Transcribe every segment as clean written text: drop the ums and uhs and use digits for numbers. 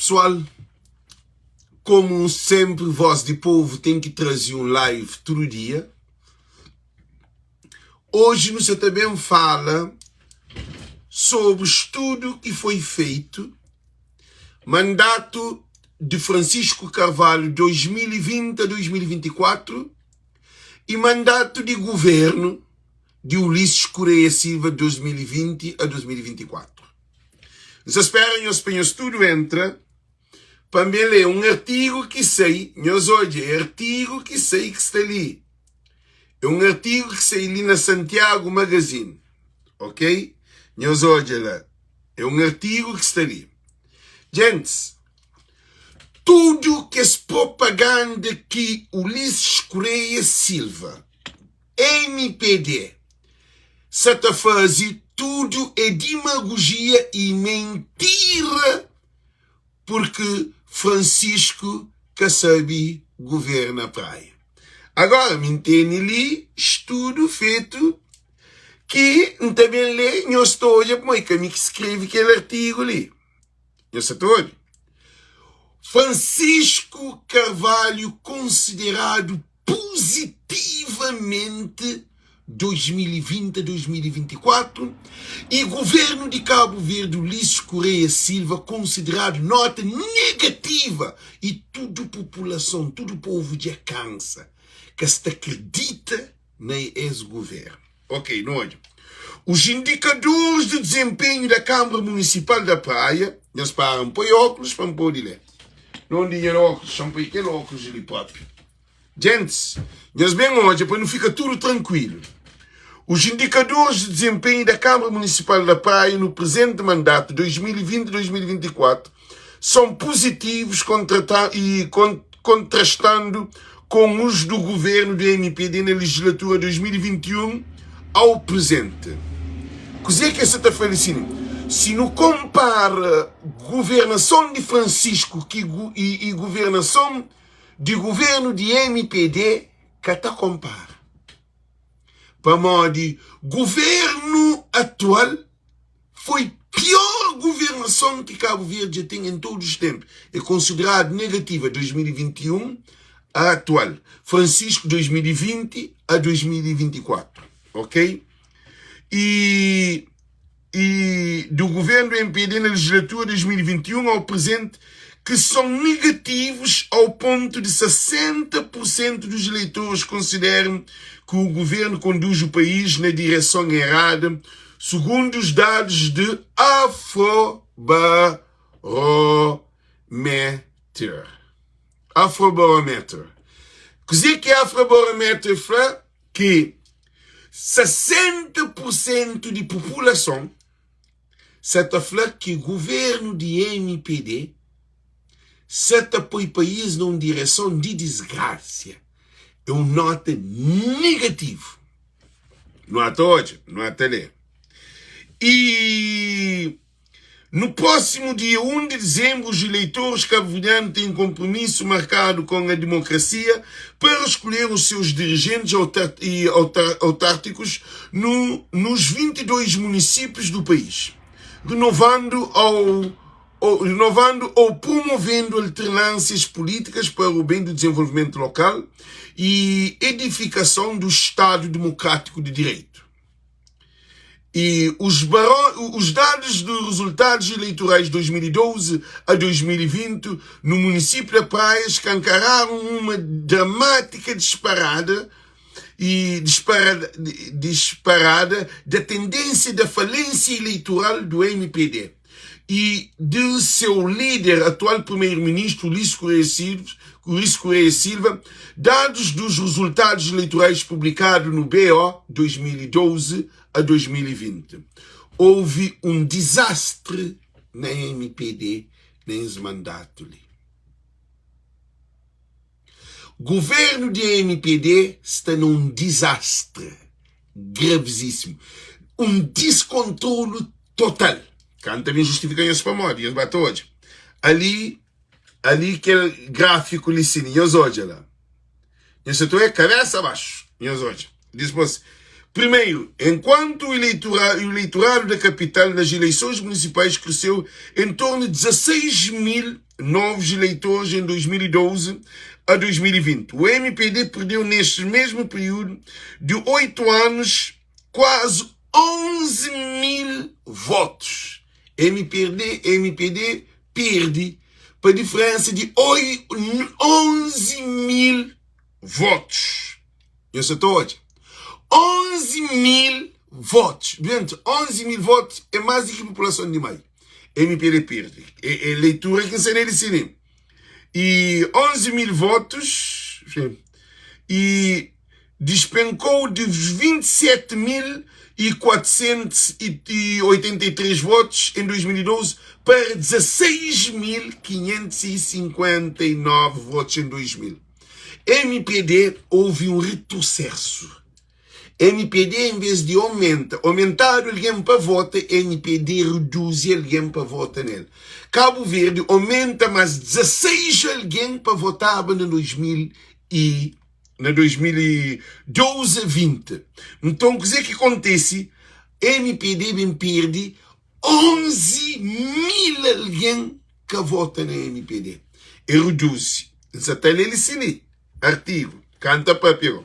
pessoal, como sempre, Voz de Povo tem que trazer um live todo dia. Hoje você também fala sobre o estudo que foi feito, mandato de Francisco Carvalho 2020 a 2024 e mandato de governo de Ulisses Correia Silva 2020 a 2024. Vocês esperam, o estudo entra para me ler um artigo que sei, hoje é artigo que sei que está ali. É um artigo que sei ali na Santiago Magazine, ok? Hoje é um artigo que está ali. Gente, tudo que é propaganda que Ulisses Correia Silva, MPD, está fazendo, tudo é demagogia e mentira, porque Francisco Kasabi governa a praia. Agora, me entende ali, estudo feito, que também lê, eu estou hoje, como é que me escreve aquele artigo ali. Eu estou Francisco Carvalho considerado positivamente 2020 a 2024 e governo de Cabo Verde Ulisses Correia Silva considerado nota negativa e toda a população, todo o povo de Acansa que se acredita na ex-governo. Ok, nojo. Os indicadores de desempenho da Câmara Municipal da Praia, nós param põe óculos para poder ler. Não dinheiro óculos, são para aquele óculos ali próprio. Gente, nós bem hoje, para não ficar tudo tranquilo. Os indicadores de desempenho da Câmara Municipal da Praia no presente mandato 2020-2024 são positivos contrastando com os do governo do MPD na legislatura 2021 ao presente. Così che você está falando? Se não compara governação de Francisco e governação de governo de MPD, que está compara. Para modo, governo atual foi pior governação que Cabo Verde já tem em todos os tempos. É considerado negativa 2021 a atual. Francisco 2020 a 2024. Ok? E do governo do MPD na legislatura 2021 ao presente, que são negativos ao ponto de 60% dos eleitores consideram que o governo conduz o país na direção errada, segundo os dados de Afrobarometer. Afrobarometer. Così que Afrobarometer fala que 60% de população está falando que o governo de MPD está para o país numa direção de desgraça. É uma nota negativa. Não até hoje, não até ler. E no próximo dia 1 de dezembro, os eleitores cabo-verdianos têm compromisso marcado com a democracia para escolher os seus dirigentes autárquicos nos 22 municípios do país, renovando ou promovendo alternâncias políticas para o bem do desenvolvimento local e edificação do Estado Democrático de Direito. E os dados dos resultados eleitorais de 2012 a 2020 no município da Praia escancararam uma dramática disparada da tendência da falência eleitoral do MPD e de seu líder, atual primeiro-ministro Ulisses Correia Silva, dados dos resultados eleitorais publicados no BO 2012 a 2020. Houve um desastre na MPD nesse mandato ali. O governo de MPD está num desastre gravíssimo. Um descontrole total. Canto também justifica isso para moda, isso bate hoje. Ali aquele gráfico ali, sim, hoje lá. Isso é cabeça abaixo, hoje. Depois, Primeiro, enquanto o eleitorado da capital nas eleições municipais cresceu em torno de 16 mil novos eleitores em 2012 a 2020, o MPD perdeu neste mesmo período de 8 anos quase 11 mil votos. MPD perde para diferença de 11 mil votos. Eu só estou hoje. 11 mil votos. Gente, 11 mil votos é mais do que a população de Maio. MPD perde. É leitura que se nele cinema. E 11 mil votos e despencou de 27.483 votos em 2012 para 16.559 votos em 2000. MPD houve um retrocesso. MPD, em vez de aumentar alguém para votar, MPD reduz alguém para votar nele. Cabo Verde aumenta mais 16 alguém para votar no 2012-20. Então, o que acontece? MPD bem perde 11 mil alguém que vota na MPD. E reduz. Isso até ele ensina. Artigo. Canta papel.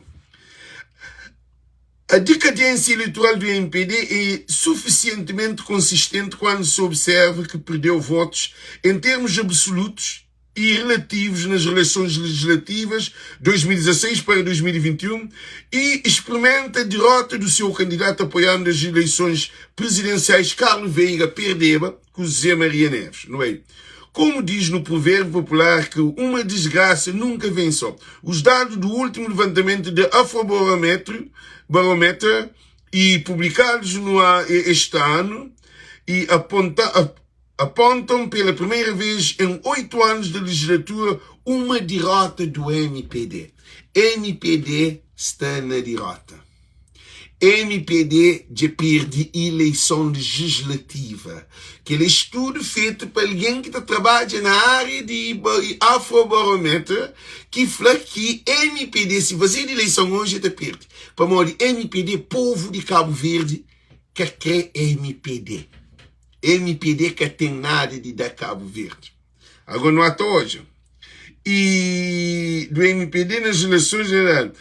A decadência eleitoral do MPD é suficientemente consistente quando se observa que perdeu votos em termos absolutos e relativos nas eleições legislativas 2016 para 2021 e experimenta a derrota do seu candidato apoiando as eleições presidenciais Carlos Veiga Perdeba com José Maria Neves, não é? Como diz no provérbio popular que uma desgraça nunca vem só. Os dados do último levantamento da Afrobarometer e publicados este ano e apontam pela primeira vez em 8 anos de legislatura uma derrota do MPD. MPD está na derrota. MPD já perde eleição legislativa. Aquele estudo feito por alguém que trabalha na área de Afrobarometer, que fala que MPD, se fazer eleição hoje, está perde. Para morrer, MPD, povo de Cabo Verde, que quer MPD. MPD que tem nada de dar Cabo Verde. Agora não até hoje. E do MPD nas eleições gerais.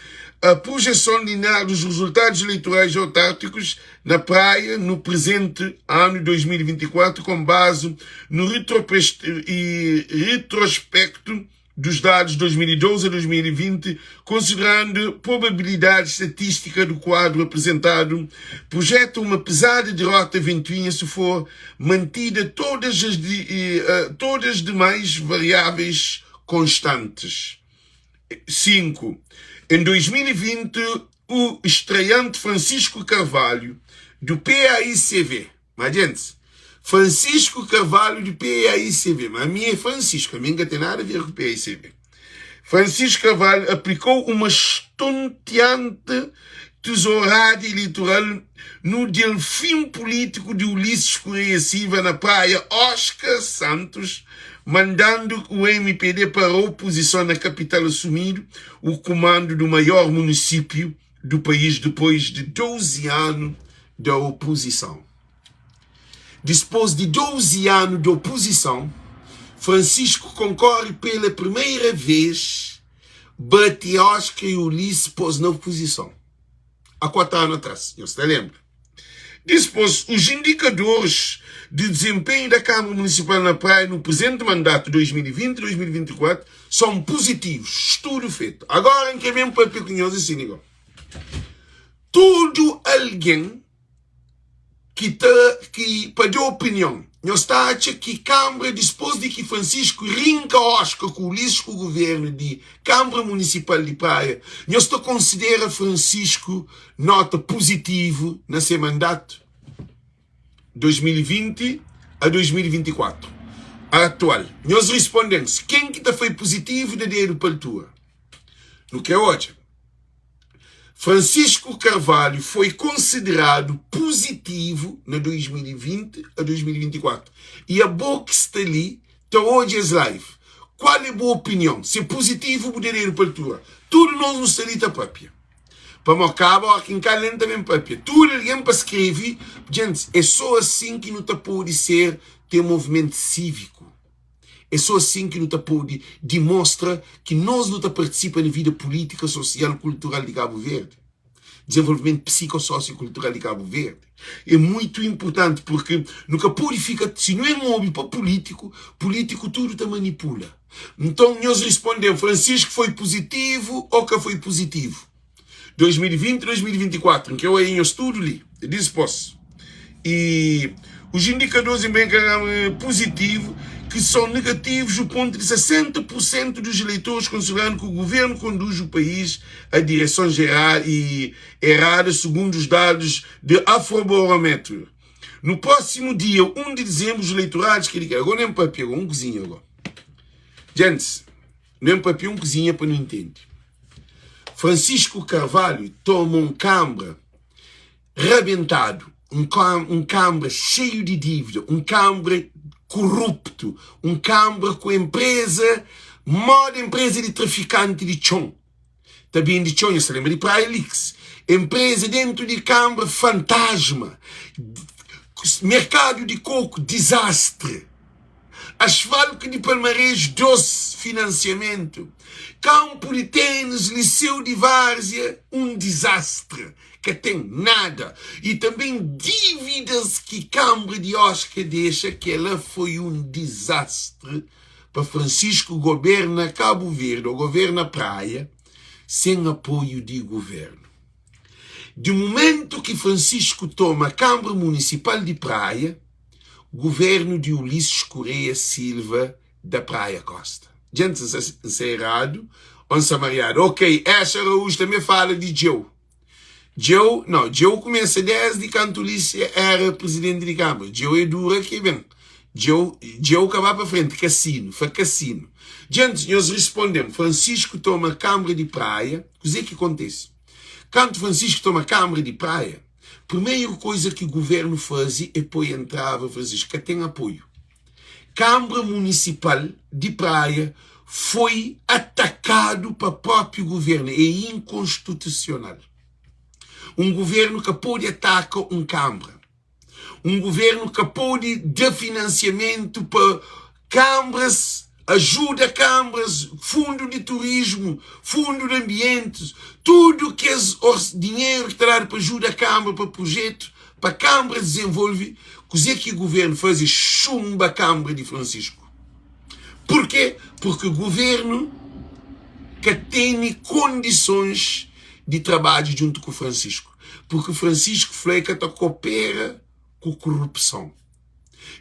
A projeção linear dos resultados eleitorais autárquicos na praia no presente ano 2024 com base no retrospecto dos dados 2012 a 2020, considerando probabilidade estatística do quadro apresentado, projeta uma pesada derrota ventoinha se for mantida todas as demais variáveis constantes. 5. Em 2020, o estreante Francisco Carvalho, do PAICV, mas gente, Francisco Carvalho do PAICV, mas a minha é Francisco, a minha não tem nada a ver com o PAICV. Francisco Carvalho aplicou uma estonteante tesourada eleitoral no delfim político de Ulisses Correia Silva na praia Oscar Santos, mandando o MPD para a oposição na capital assumir o comando do maior município do país depois de 12 anos da oposição. Depois de 12 anos de oposição, Francisco concorre pela primeira vez, bate Oscar e Ulisses pôs na oposição. Há 4 anos atrás, eu se lembro. Depois, os indicadores de desempenho da Câmara Municipal na Praia no presente mandato 2020-2024 são positivos. Estudo feito. Agora, em que vem para pequenhoso assim, igual. Todo alguém que pediu opinião, nós está achando que Câmara, depois de que Francisco rinca Oscar com o Ulisses com o governo de Câmara Municipal de Praia, nós está considera Francisco nota positivo nesse mandato 2020 a 2024. Atual. Nós respondemos, quem que foi positivo de dedo para a tua? No que é hoje? Francisco Carvalho foi considerado positivo na 2020 a 2024. E a boa que está ali, está hoje as live. Qual é a boa opinião? Se é positivo, poderia ir para a tua. Tudo nós não está ali, está própria. para mocaba aqui em calenta também papel. Tudo alguém para escrever, gente, é só assim que não tá pode ser ter movimento cívico. É só assim que não tá pode demonstra que nós não tá participa na vida política, social, cultural de Cabo Verde. Desenvolvimento psicossociocultural de Cabo Verde. É muito importante porque nunca pode ficar, se não é móvel para político, político tudo te manipula. Então nós respondemos, Francisco foi positivo ou que foi positivo? 2020, 2024, que eu aí em estudo ali, disse posso. E os indicadores em bem positivo, que são negativos, o ponto de 60% dos eleitores considerando que o governo conduz o país a direção geral e errada, segundo os dados de Afrobarómetro. No próximo dia, 1 de dezembro, os eleitorados que ele quer. Agora nem papel, um cozinha agora. Gente, nem papel, um cozinha para não entender. Francisco Carvalho toma um Câmara rebentado, um Câmara cheio de dívida, um Câmara corrupto, um Câmara com empresa, moda empresa de traficante de chão. Também de chão, você lembra de Praia Lix. Empresa dentro de Câmara fantasma. Mercado de coco, desastre. Asfalto de Palmarés, doce financiamento. Campo de tênis, Liceu de Várzea, um desastre. Que tem nada. E também dívidas que Câmara de Oscar deixa, que ela foi um desastre. Para Francisco governa Cabo Verde, ou governa Praia, sem apoio de governo. De momento que Francisco toma a Câmara Municipal de Praia, governo de Ulisses Correia Silva da Praia Costa. Gente, se é errado, on samariado. Ok, essa Araújo também fala de Joe. Joe começa desde quando Ulisses era presidente de Câmara. Joe é dura que vem. Joe acaba para frente, cassino, foi cassino. Gente, nós respondemos, Francisco toma a Câmara de Praia, o que acontece? Quando Francisco toma a Câmara de Praia, a primeira coisa que o governo fazia é pôr entrava Francisco, que tem apoio. Câmara Municipal de Praia foi atacado para o próprio governo, é inconstitucional. Um governo que pode atacar um Câmara. Um governo que pode dar financiamento para câmaras, ajuda a câmaras, fundo de turismo, fundo de ambientes, tudo que é dinheiro que está para ajuda a câmara, para projeto, para a câmara desenvolver, coisa que o governo faz chumba a Câmara de Francisco. Por quê? Porque o governo que tem condições de trabalho junto com o Francisco. Porque o Francisco Fleca coopera com corrupção.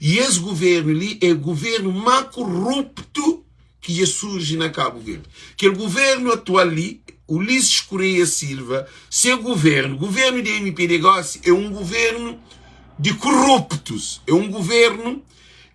E esse governo ali é o governo mais corrupto que já surge na Cabo Verde. Que o governo atual ali, Ulisses Correia Silva, seu governo de MP Negócio, é um governo de corruptos. É um governo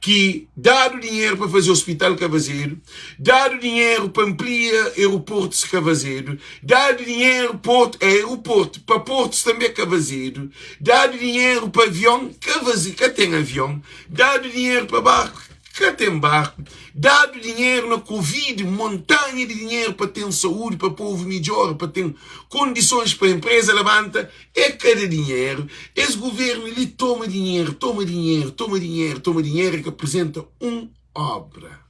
que dá o dinheiro para fazer hospital Cavazeiro, dá o dinheiro para ampliar aeroportos Cavazeiro, dá o dinheiro para aeroporto, para portos também Cavazeiro, dá o dinheiro para avião Cavazeiro, que tem avião, dá o dinheiro para barco, que tem barco, dá o dinheiro na Covid, montanha de dinheiro para ter saúde, para o povo melhor, para ter condições para a empresa levanta, é cada dinheiro. Esse governo, ele toma dinheiro, que apresenta uma obra.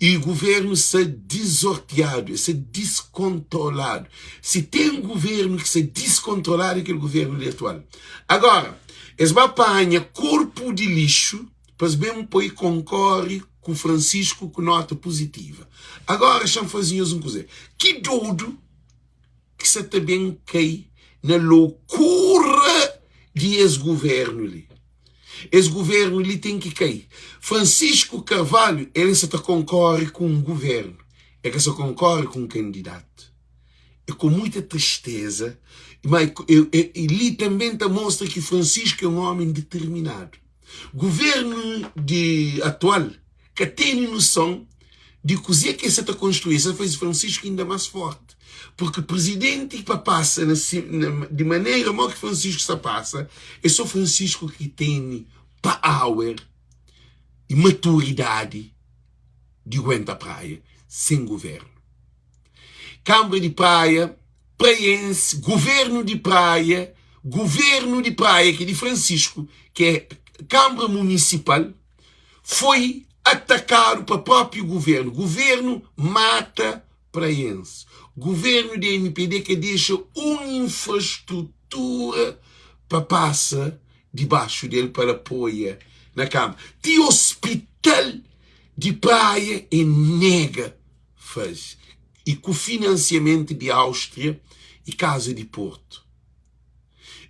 E o governo se desorteado, se descontrolado. Se tem um governo que se descontrolado, é aquele governo atual. Agora, eles apanham corpo de lixo, para bem pôr concorre com o Francisco com nota positiva. Agora, estão fazendo uma coisa. Que doido que você também cai na loucura de esse governo ali. Esse governo ali tem que cair. Francisco Carvalho, ele só concorre com um governo. É que só concorre com um candidato. É com muita tristeza. Mas ele também mostra que Francisco é um homem determinado. Governo atual, que tem noção de coisa que você está construindo, isso fez Francisco ainda mais forte. Porque o presidente que passa de maneira mal que Francisco se passa, é só Francisco que tem power e maturidade de aguentar a praia sem governo. Câmara de Praia, praiense, governo de praia, que é de Francisco, que é Câmara Municipal, foi atacado para o próprio governo. Governo mata praiense. Governo de MPD que deixa uma infraestrutura para passar debaixo dele para apoiar na Câmara. Tem hospital de praia e nega faz. E com financiamento de Áustria e Casa de Porto.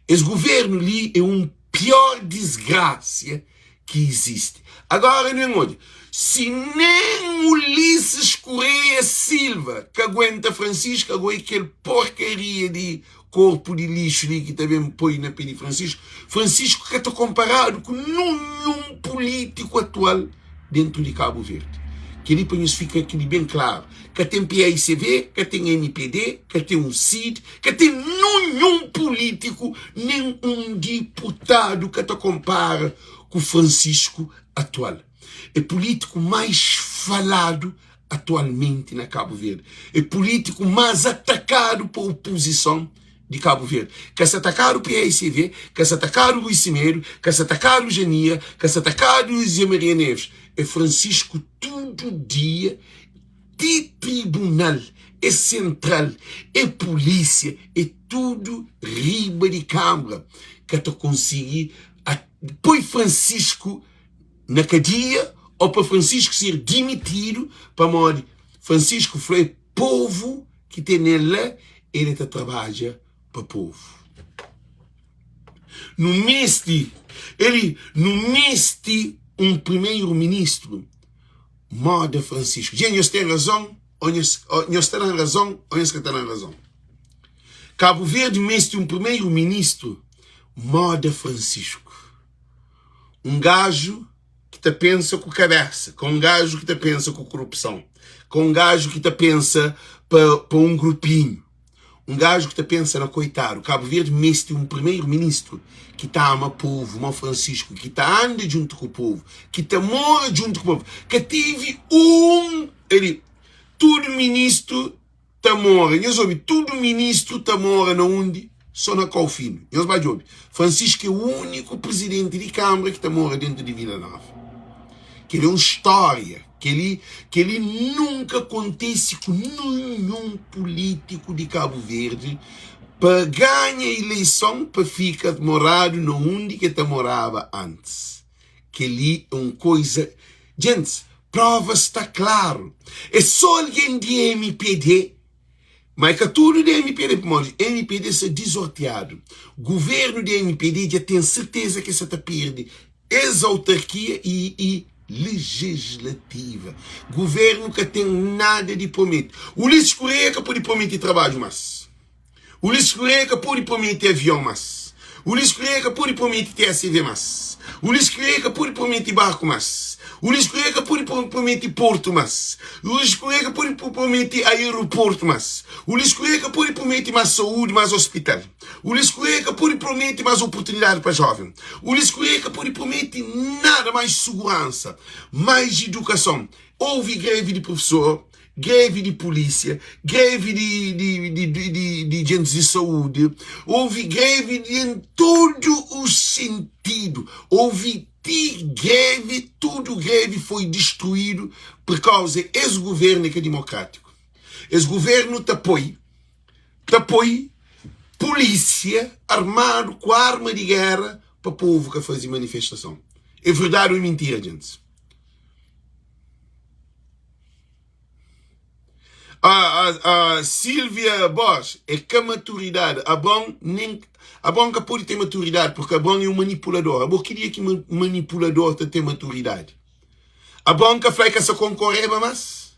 Esse governo ali é um pior desgraça que existe. Agora, não olha, se nem Ulisses Correia Silva, que aguenta Francisco, aguenta aquele porcaria de corpo de lixo ali que também põe na pele de Francisco, Francisco que está comparado com nenhum político atual dentro de Cabo Verde. Que ali para nos fica aquilo bem claro. Que tem PICV, que tem MPD, que tem um CID, que tem nenhum político, nem um deputado que te compara com o Francisco atual. É político mais falado atualmente na Cabo Verde. É político mais atacado pela oposição de Cabo Verde. Que se atacar o PICV, que se atacar o Luís Cimeiro, que se atacar o Jania, que se atacar o Zé Maria Neves. É Francisco todo dia de tribunal, é central, é polícia, é tudo riba de câmara que tu conseguir põe Francisco na cadeia ou para Francisco ser demitido para morrer. Francisco foi povo que tem nele, ele trabalha para o povo. No mês de um primeiro-ministro moda Francisco. Gente, nós temos razão, nós temos razão, ou nós temos razão. Cabo Verde, mês de um primeiro-ministro moda Francisco. Um gajo que te pensa com cabeça, com um gajo que te pensa com corrupção, com um gajo que te pensa para um grupinho. Um gajo que te pensa na coitado. Cabo Verde, mês de um primeiro-ministro que te ama o povo, o Francisco, que te anda junto com o povo, que te mora junto com o povo, que tive todo ministro te mora, todo ministro te mora na onde? Só na Calfino. Francisco é o único presidente de Câmara que te mora dentro de Vila Nova. Que ele é uma história, que ele nunca acontece com nenhum político de Cabo Verde para ganhar a eleição para ficar morado no onde que te morava antes. Que ele é uma coisa... Gente, prova está claro. É só alguém de MPD, mas que tudo de MPD, MPD está desorteado. O governo de MPD já tem certeza que você está perdendo essa autarquia e legislativa. Governo que tem nada de prometer. O Ulisses Correia que pode prometer trabalho, mas. O Ulisses Correia que pode prometer avião, mas. O Ulisses Correia que pode prometer TSV, mas. O Ulisses Correia que pode prometer barco, mas. O Ulisses Correia que pode prometer porto, mas. O Ulisses Correia que pode prometer aeroporto, mas. O Ulisses Correia que pode prometer mais saúde, mais hospital. O Ulisses Correia que pode prometer mais oportunidade para jovem. O Ulisses Correia que pode prometer nada mais segurança, mais educação. Houve greve de professor, greve de polícia, greve de gente de saúde, houve greve em todo o sentido, houve greve, tudo greve foi destruído por causa desse governo que é democrático. Esse governo te apoia polícia armado com arma de guerra para o povo que faz manifestação. É verdade ou é mentira, gente? A Silvia Bosch é que a maturidade, a bom que pode ter maturidade, porque a bom é um manipulador. A bom queria que manipulador tenha maturidade. A bom que faz que essa concorreva, mas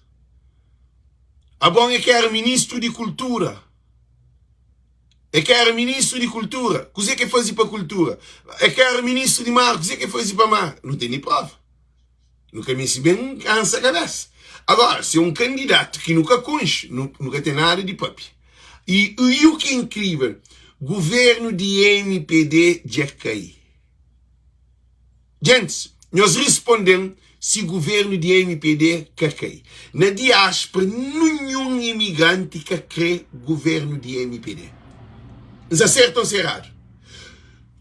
a bom é que era ministro de cultura. É que era ministro de cultura. O que é que fazia para a cultura? É que era ministro de mar. O que é que fazia para mar? Não tem nem prova. Nunca me bem um cansa a cabeça. Agora, se é um candidato que nunca conche, nunca tem nada de papi. E o que é incrível, governo de MPD já cai. Gente, nós respondemos se governo de MPD cai. Na diáspora, nenhum imigrante que crê governo de MPD. Eles acertam ser errado.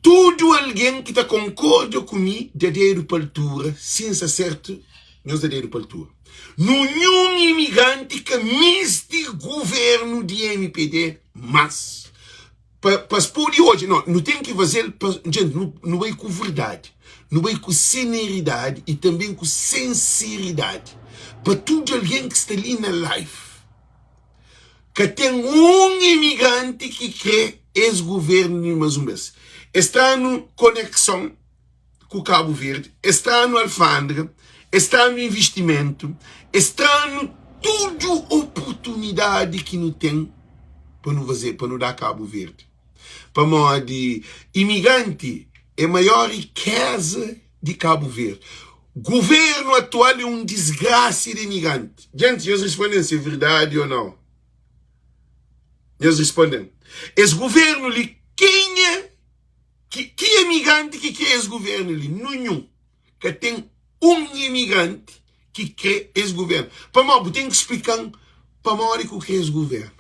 Todo alguém que concorda comigo, dadeiro para a altura, sem se acerto, nós dadeiro para a altura. Nenhum imigrante que miste governo de MPD, mas para expor de hoje, não tem que fazer, gente, não é com verdade, não é com sinceridade e também com sinceridade. Para todo alguém que está ali na live, que tem um imigrante que crê ex-governo de Mazumbes, está no conexão com Cabo Verde, está no alfândega, está no investimento, está no tudo oportunidade que não tem para não fazer, para não dar Cabo Verde. Para modo de imigrante é a maior riqueza de Cabo Verde. Governo atual é um desgraça de imigrante. Gente, eles respondem se é verdade ou não. Eles respondem. Esse governo ali, quem é? Que imigrante que quer esse governo ali? Nenhum. Que tem um imigrante que quer esse governo. Para mim, tem que explicar para mim o que é esse governo.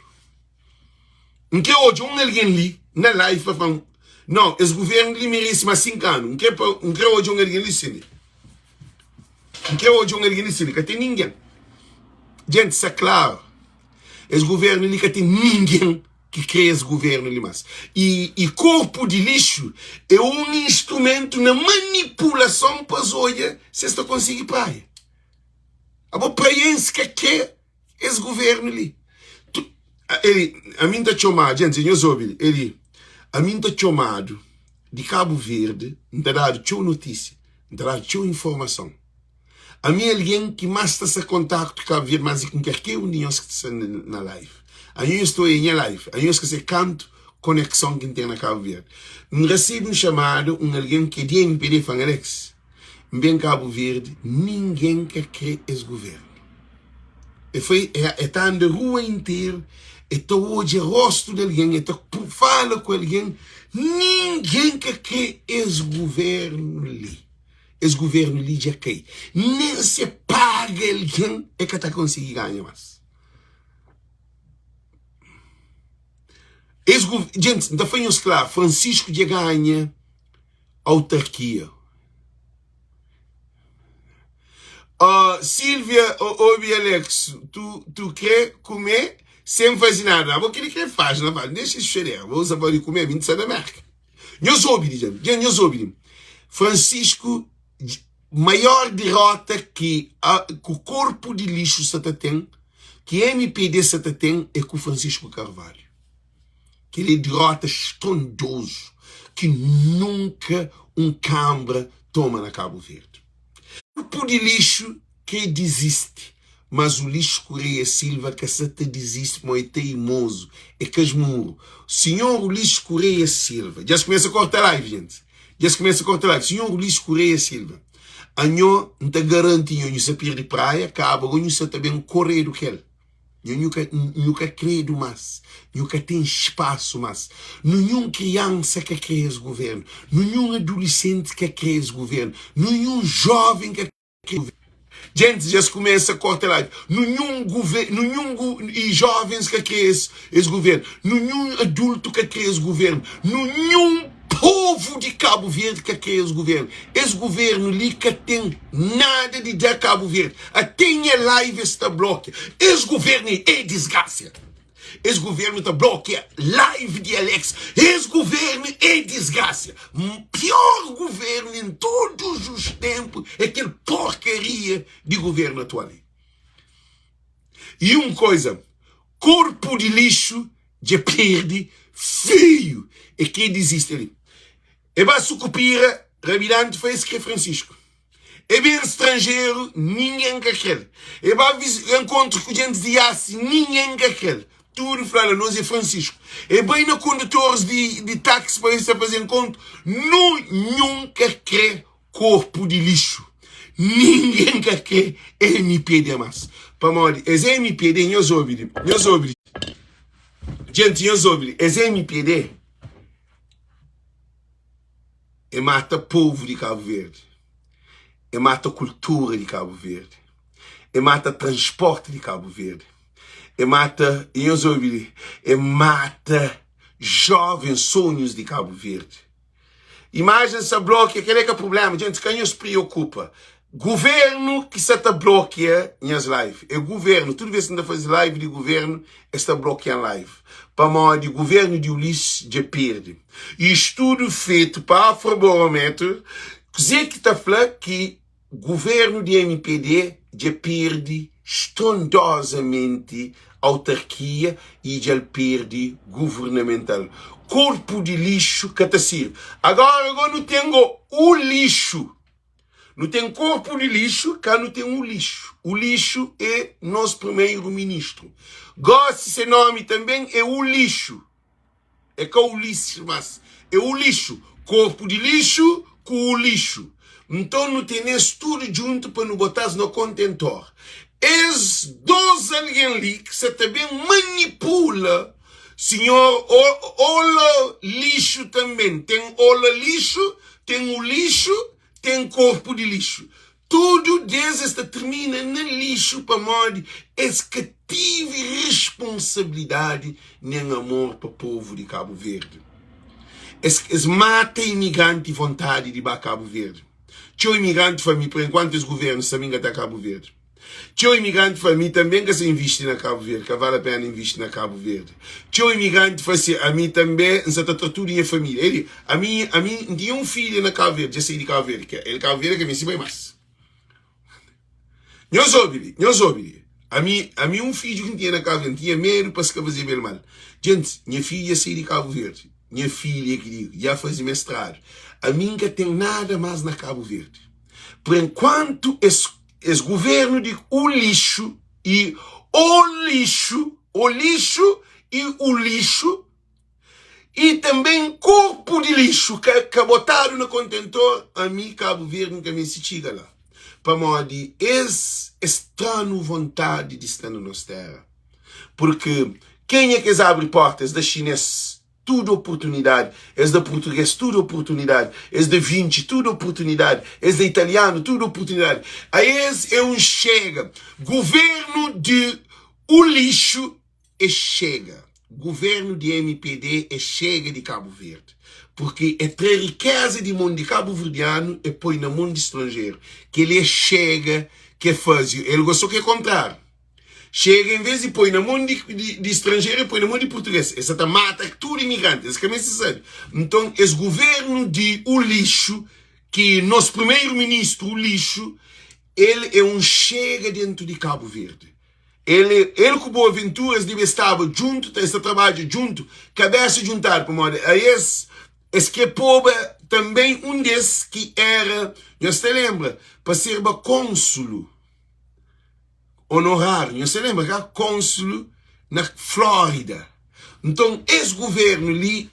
Não quer hoje alguém ali, na live, para falar, não, esse governo ali merece mais 5 anos. Não quer hoje alguém ali, sim. Não quer hoje alguém ali, sim. Que tem ninguém. Gente, isso é claro. Esse governo ali que tem ninguém que cria esse governo ali mais. E corpo de lixo é um instrumento na manipulação para as olhas se você conseguir praia. A boa praiense que quer esse governo ali. A mim está chamado, gente, eu soube, a mim está chamado de Cabo Verde, não está dado tchau notícia, não está dado tchau informação. A mim é alguém que mais está a contato com Cabo Verde, mas com qualquer um de nós que está na live. Aí eu estou em live, aí eu esqueci canto conexão que tem na Cabo Verde. Me recebo um chamado, alguém que é de MPD, fala, Alex, bem Cabo Verde, ninguém quer esse governo. Está na rua inteira, está hoje o rosto de alguém, está fala com alguém, ninguém quer esse governo ali. Esse governo ali já cai. Nem se paga alguém é que está conseguindo ganhar mais. Gente, ainda foi claro, Francisco já ganha autarquia. Silvia, ouve Alex, tu quer comer sem fazer nada? Vou querer que faz, não faz? Deixa isso chegar. Vou usar para comer 20 da marca. Eu soube, gente. Francisco, maior derrota que o corpo de lixo Sata tem, que MPD Sata tem, é com Francisco Carvalho. Que ele é derrota estrondoso, que nunca um Câmara toma na Cabo Verde. Corpo de lixo que desiste, mas o lixo Correia Silva que Sata desiste, mas é teimoso, é casmurro. Senhor Lixo Correia Silva, já se começa a cortar live, gente. Senhor Lixo Correia Silva, anho não te garante que você perde praia, acaba, você também correr do que ele. Nunca credo mais, nunca tem espaço mais. Nenhum criança que quer esse governo, nenhum adolescente que quer esse governo, nenhum jovem que quer esse governo. Gente, já se começa a cortar live. Nenhum jovens que quer esse governo, nenhum adulto que quer esse governo, nenhum povo de Cabo Verde que quer esse governo. Esse governo ali que tem nada de dar Cabo Verde. Até a live está bloqueada. Esse governo é desgraça. Esse governo está bloqueado. Live de Alex. Esse governo é desgraça. O pior governo em todos os tempos é aquela porcaria de governo atual. E uma coisa, corpo de lixo já perde feio. E quem desiste ali? É bem sucupira, Rabilante foi esse que é Francisco. É bem estrangeiro, ninguém quer. É bem encontro com gente de aço, ninguém quer. Tudo fala, nós é Francisco. É bem na condutores de táxi para isso fazer encontro, nunca quer corpo de lixo. Ninguém quer MPD mais. Para morrer, é MPD, eu soube. Gente, eu soube, é MPD. E mata povo de Cabo Verde. e mata a cultura de Cabo Verde, e mata transporte de Cabo Verde, e mata, e mata jovens sonhos de Cabo Verde. Imagina essa bloqueia, aquele é o problema, gente, quem nos preocupa? Governo que se está bloqueando as lives. É governo, toda vez que você faz live de governo, está bloqueando live. Para modo de governo de Ulisses já perde. E estudo feito para Afrobarómetro, dizer que está falando que governo de MPD já perde estrondosamente autarquia e já perde governamental. Corpo de lixo que está sirve. Agora não tenho o lixo. Não tem corpo de lixo, cá não tem o lixo. O lixo é nosso primeiro-ministro. Gosta esse nome também, é o lixo. É com o lixo, mas é o lixo. Corpo de lixo com o lixo. Então não tem isso tudo junto para não botar no contentor. Es dois alguém ali que você também manipula. Senhor, ola lixo também. Tem ola lixo, tem o lixo, tem corpo de lixo. Tudo desde termina no lixo para modo que tive responsabilidade nem amor para o povo de Cabo Verde. Es mata imigrante vontade de ir para Cabo Verde. Tinha imigrante para mim, por enquanto os governos também até Cabo Verde. Tinha imigrante para mim também que se investe na Cabo Verde, que vale a pena investir na Cabo Verde. Tinha imigrante para si, a mim também, não se tudo em família. Ele, a mim tinha um filho na Cabo Verde, já sei de Cabo Verde, que ele Cabo Verde que me ensinou mais. Não soube. A mim um filho que tinha na Cabo Verde, tinha medo para se fazer bem mal. Gente, minha filha sai de Cabo Verde. Minha filha que digo, já faz mestrado. A mim que tem nada mais na Cabo Verde. Por enquanto, esse governo de o lixo e o lixo e o lixo e também corpo de lixo que botaram no contentor, a mim Cabo Verde nunca me se chega lá. Para modo de estranho vontade de estar na nossa terra. Porque quem é que abre portas da chinês? Tudo oportunidade. És da português, tudo oportunidade. És da 20, tudo oportunidade. És da italiano, tudo oportunidade. Aí é um chega. Governo de o lixo é chega. Governo de MPD é chega de Cabo Verde. Porque é ter riqueza de mundo de Cabo Verdeano e põe no mundo estrangeiro. Que ele é chega, que é fácil. Ele gostou que é contrário. Chega, em vez de pôr no mundo de estrangeiro, põe no mundo de português. Essa tá mata tudo imigrante. Esse que é necessário. Então, esse governo de o lixo, que nosso primeiro-ministro, o lixo, ele é um chega dentro de Cabo Verde. Ele com Boaventuras deve estar junto, está trabalhando junto, cabeça juntar, para modo. Aí esse que é pobre, também um desses que era, você lembra, para ser cônsulo honorário, você lembra que era cônsul na Flórida. Então, esse governo ali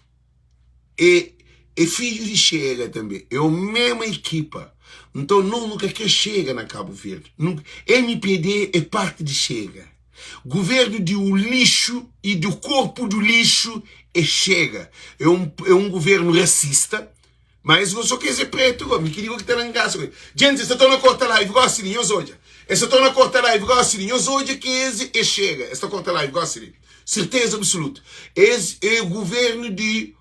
é filho de Chega também. É a mesma equipa. Então, nunca quer Chega na Cabo Verde. MPD é parte de Chega. Governo de o lixo e do corpo do lixo é Chega. É um governo racista. Mas eu só quer ser preto, me queria que está na casa. Gente, você está na corta live, gosta de hoje. Essa está na corta live, gosta de hoje que é Chega. Esta corta live, gosta de certeza absoluta. Esse é o governo de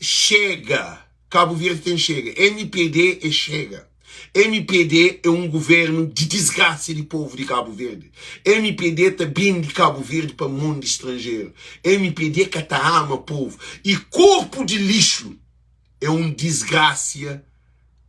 Chega. Cabo Verde tem Chega. MPD é Chega. MPD é um governo de desgraça de povo de Cabo Verde. MPD também de Cabo Verde para o mundo estrangeiro. MPD que ama povo. E corpo de lixo é um desgraça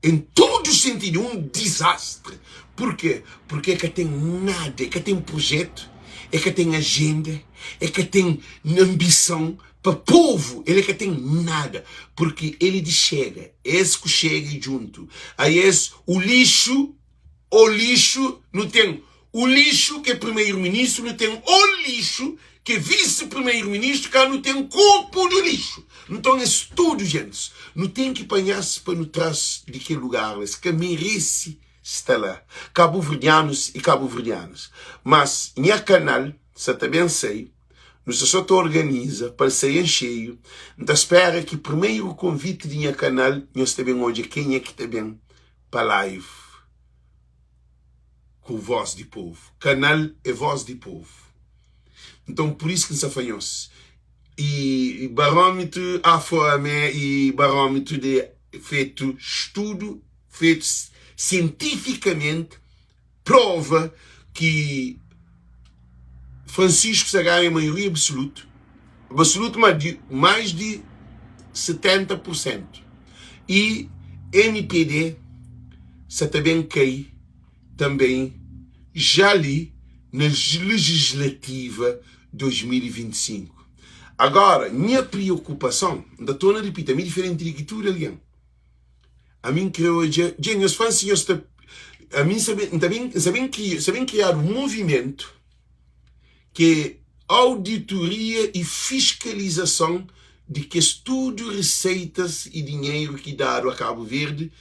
em todo sentido, um desastre. Por quê? Porque é que tem nada, é que tem projeto, é que tem agenda, é que tem ambição para o povo. Ele é que tem nada, porque ele chega, esse que chega junto. Aí esse, o lixo não tem o lixo que é primeiro-ministro, não tem o lixo que é vice-primeiro-ministro, que não tem corpo do lixo. Então é tudo, gente. Não tem que apanhar-se para no trás de que lugar, mas que merece estar lá. Cabo-verdianos e cabo-verdianas. Mas, minha canal, você também sei, nos só te organiza para sair em cheio. Então espera que primeiro o convite de minha canal, nós também hoje quem é que também para live. com Voz do Povo. Canal é Voz do Povo. Então, por isso que nos afanhou-se. E barômetro Afro-Amé e barômetro de feito estudo, feito cientificamente, prova que Francisco Sagá é a maioria absoluta, mais de 70%. E MPD se também cai, também já ali na legislativa 2025. Agora, minha preocupação, ainda estou a repetir, a minha diferente de que tu, Elian. A mim creio que os fãs, a mim sabem criar um movimento que auditoria e fiscalização de que estudo receitas e dinheiro que dado a Cabo Verde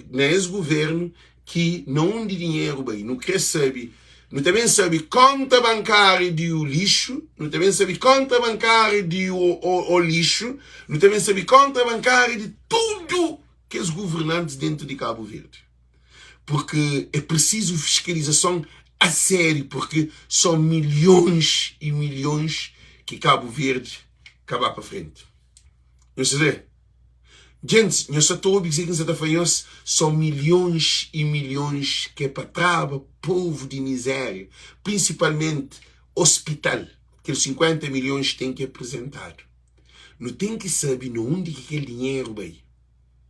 nesse governo que não de dinheiro bem, não quer saber. Não também sabe conta bancária de o lixo, não também sabe conta bancária de o lixo, não também sabe conta bancária de tudo que os governantes dentro de Cabo Verde. Porque é preciso fiscalização a sério, porque são milhões e milhões que Cabo Verde acabar para frente. Não sei. Gente, eu só estou a dizer que são milhões e milhões que é para trava povo de miséria, principalmente hospital, que os 50 milhões têm que apresentar. Não tem que saber onde que aquele dinheiro vai.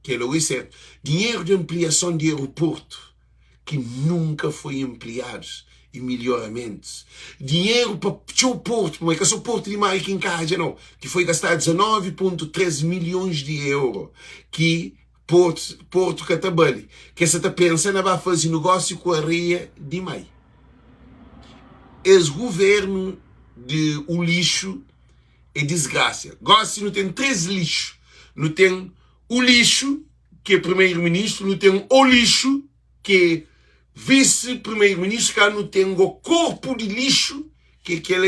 Que é logo certo. Dinheiro de ampliação de aeroporto, que nunca foi ampliado, e melhoramentos. Dinheiro para o porto, não é que é só o porto de Maia em casa, não, que foi gastado 19,3 milhões de euros, que Porto Catabali, que essa está pensando vai fazer negócio com a areia de Maia. Esse governo de o lixo é desgraça. Gosto não tem 3 lixos. Não tem o lixo, que é primeiro-ministro, não tem o lixo, que é vice-primeiro-ministro, que não tem o corpo de lixo, que ele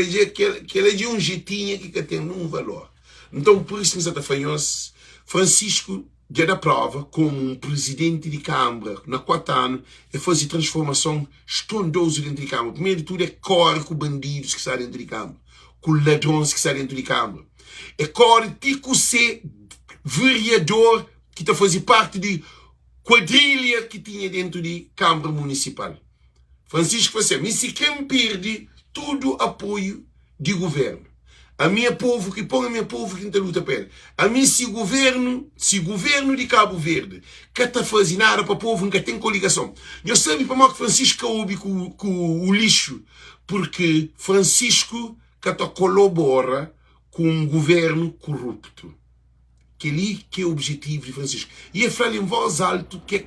é de um jeitinho que tem um valor. Então, por isso, Francisco já dá prova, como um presidente de Câmara, na 4 anos, é fazer transformação estrondosa dentro de Câmara. Primeiro de tudo, é corre com bandidos que saem dentro de Câmara, com ladrões que saem dentro de Câmara. É corre com ser vereador que está fazendo parte de quadrilha que tinha dentro de Câmara Municipal. Francisco você, mas se quem perde todo apoio de governo. A minha povo que põe a minha povo que está luta pele. A mim se governo de Cabo Verde que está fazendo nada para o povo que tem coligação. Eu sei para que Francisco ouve com o lixo, porque Francisco que colabora com um governo corrupto. Que ali que é o objetivo de Francisco. E ele fala em voz alta que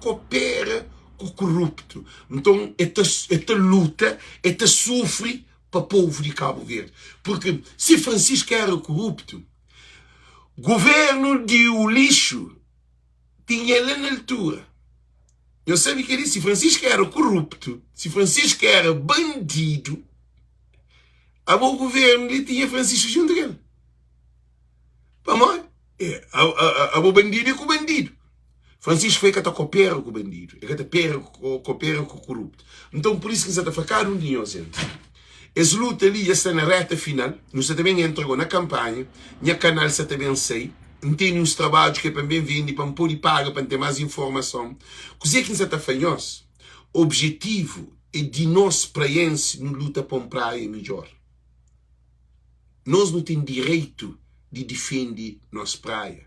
coopera com o corrupto. Então, esta luta, esta sofre para o povo de Cabo Verde. Porque se Francisco era corrupto, governo de o lixo tinha ele na altura. Eu sei que ele disse, se Francisco era corrupto, se Francisco era bandido, o governo ele tinha Francisco junto dele. Vamos? O bandido é com o bandido. Francisco foi que coopera com o bandido. É que coopera com o corrupto. Então, por isso que você está fazendo dinheiro, gente. Essa luta ali já está na reta final. Nós também entramos na campanha. Minha canal você também sei. Tem uns trabalhos que é para bem vindo, para poder pagar, para ter mais informação. Coisa que você está fazendo. O objetivo é de nós, praienses, não luta para uma praia melhor. Nós não temos direito de defender nossa praia.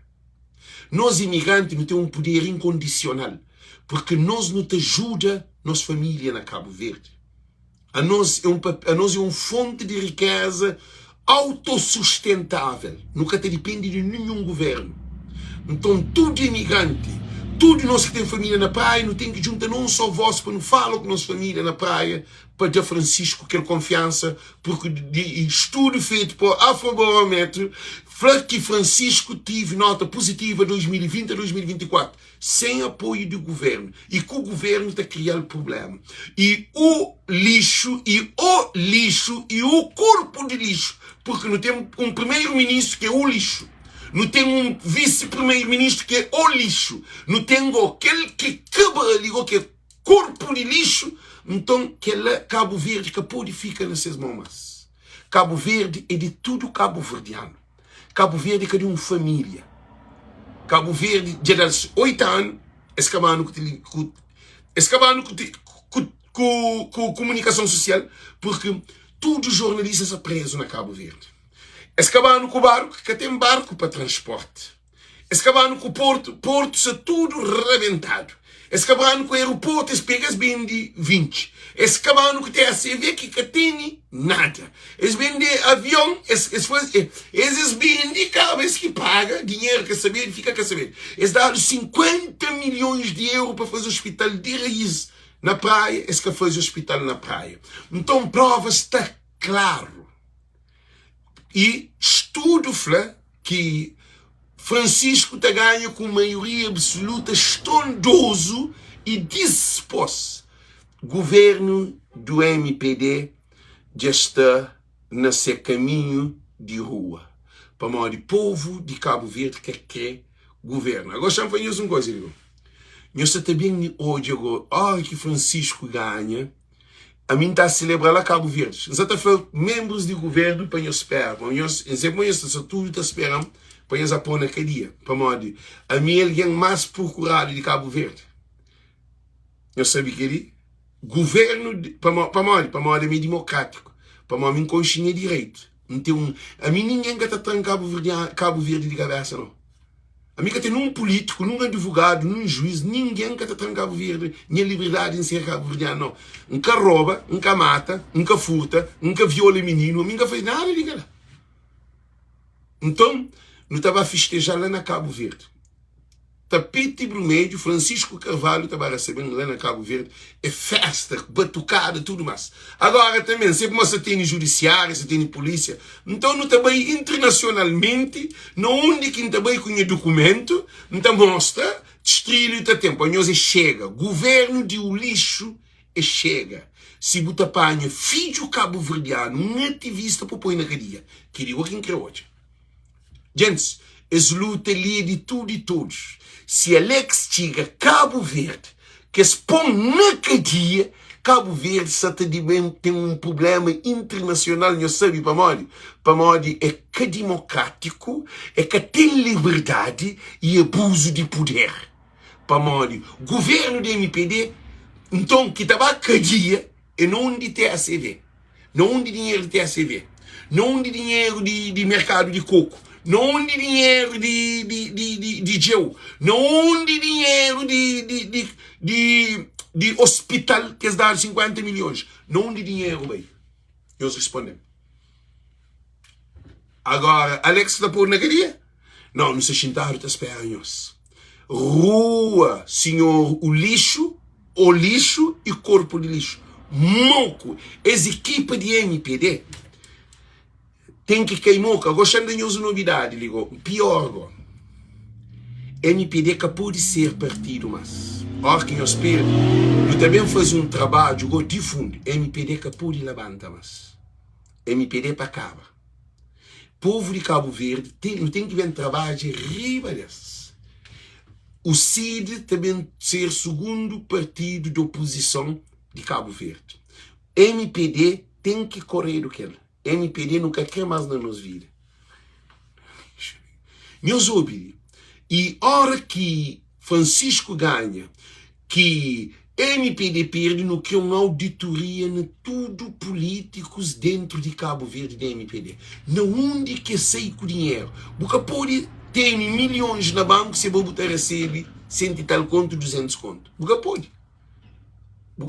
Nós, imigrantes, não temos um poder incondicional, porque nós não te ajuda nossa família na Cabo Verde. A nós é uma fonte de riqueza autossustentável. Nunca te depende de nenhum governo. Então, tudo imigrante, tudo nós que tem família na praia, não tem que juntar não só voz para não falar com nossa família na praia, para dar Francisco aquela confiança, porque de estudo feito por Afrobarómetro, fala que Francisco teve nota positiva 2020 a 2024, sem apoio do governo, e que o governo está criando problema. E o lixo, e o corpo de lixo, porque não tem um primeiro-ministro que é o lixo, não tem um vice-primeiro-ministro que é o lixo, não tem aquele que quebra ali, que corpo de lixo, então que lá Cabo Verde que pode ficar nessas mãos. Cabo Verde é de tudo cabo-verdiano. Cabo Verde é de uma família. Cabo Verde, já das 8 anos, escavando com comunicação social, porque todos os jornalistas são presos na Cabo Verde. Escavando com o barco, que tem barco para transporte. Escavando com o porto está tudo rebentado. Escavando com o aeroporto, as pegas bem de 20. Escavando com o TACV, que tem nada. Eles vendem avião, eles vendem cabos que paga, dinheiro que saber, fica que saber. Eles dão 50 milhões de euros para fazer hospital de raiz na praia, eles que fazem hospital na praia. Então, prova está claro. E estudo fala que Francisco está ganha com maioria absoluta, estrondoso e disposto. Governo do MPD já está nesse caminho de rua. Para o povo de Cabo Verde que quer governo. Agora, champanhos uma coisa, digo. Eu sei também hoje, que Francisco ganha. A mim está a celebrar lá Cabo Verde. Nós estamos falando membros do governo para nós esperar. Nós tudo está esperando para nós pôr naquele dia. Para modo, a mim alguém mais procurado de Cabo Verde. Eu sabia que ele governo para modo é meio democrático. Para modo é conchinha direito. Então, a mim ninguém que está trancando Cabo Verde de cabeça, não. A mim que tem um político, num advogado, num juiz, ninguém que está trancando Cabo Verde, nem liberdade em ser Cabo Verdeano, não. Nunca rouba, nunca mata, nunca furta, nunca viola menino, nunca fez nada, diga lá. Então, não estava a festejar lá na Cabo Verde. Tapete vermelho, Francisco Carvalho estava recebendo lá na Cabo Verde. É festa, batucada, tudo mais. Agora também, sempre você tem judiciário, você tem polícia. Então, não também internacionalmente, não onde quem também com documento, não mostra, destrilho está tempo. Nós chega. Governo de o lixo é chega. Se você apanha filho cabo-verdiano, um ativista para pôr na cadeia, que digo quem quer hoje. Gente, as lutas ali de tudo e todos. Se Alex chega Cabo Verde, que se põe na cadeia, Cabo Verde tem um problema internacional, não sabe, para modo é que democrático, é que tem liberdade e abuso de poder. Para modo, governo do MPD, então, que estava a cadeia, e não de TACV, não de dinheiro de TACV, não de dinheiro de mercado de coco, não de dinheiro de gel, não de dinheiro de hospital que eles dão 50 milhões, não de dinheiro, bem. Eles respondem. Agora, Alex está por na cadeia? Não se sentaram a esperar nós. Rua, senhor, o lixo e corpo de lixo. Moco, as equipas de MPD tem que queimar, gostando de uma novidade, ligou. Pior agora. MPD que pode ser partido, mas ora que eu espero, eu também faz um trabalho de fundo. MPD que pode levantar, mas MPD para acaba. Povo de Cabo Verde tem que ver um trabalho de riba dessas. O CID também ser segundo partido de oposição de Cabo Verde. MPD tem que correr do que ele. MPD nunca quer mais na nossa vida. Meus ouvidos. E hora que Francisco ganha, que MPD perde, no que uma auditoria de tudo políticos dentro de Cabo Verde da MPD. Não onde que sai com dinheiro. Porque pode ter milhões na banco se você receber 100 e tal conto, 200 conto. Porque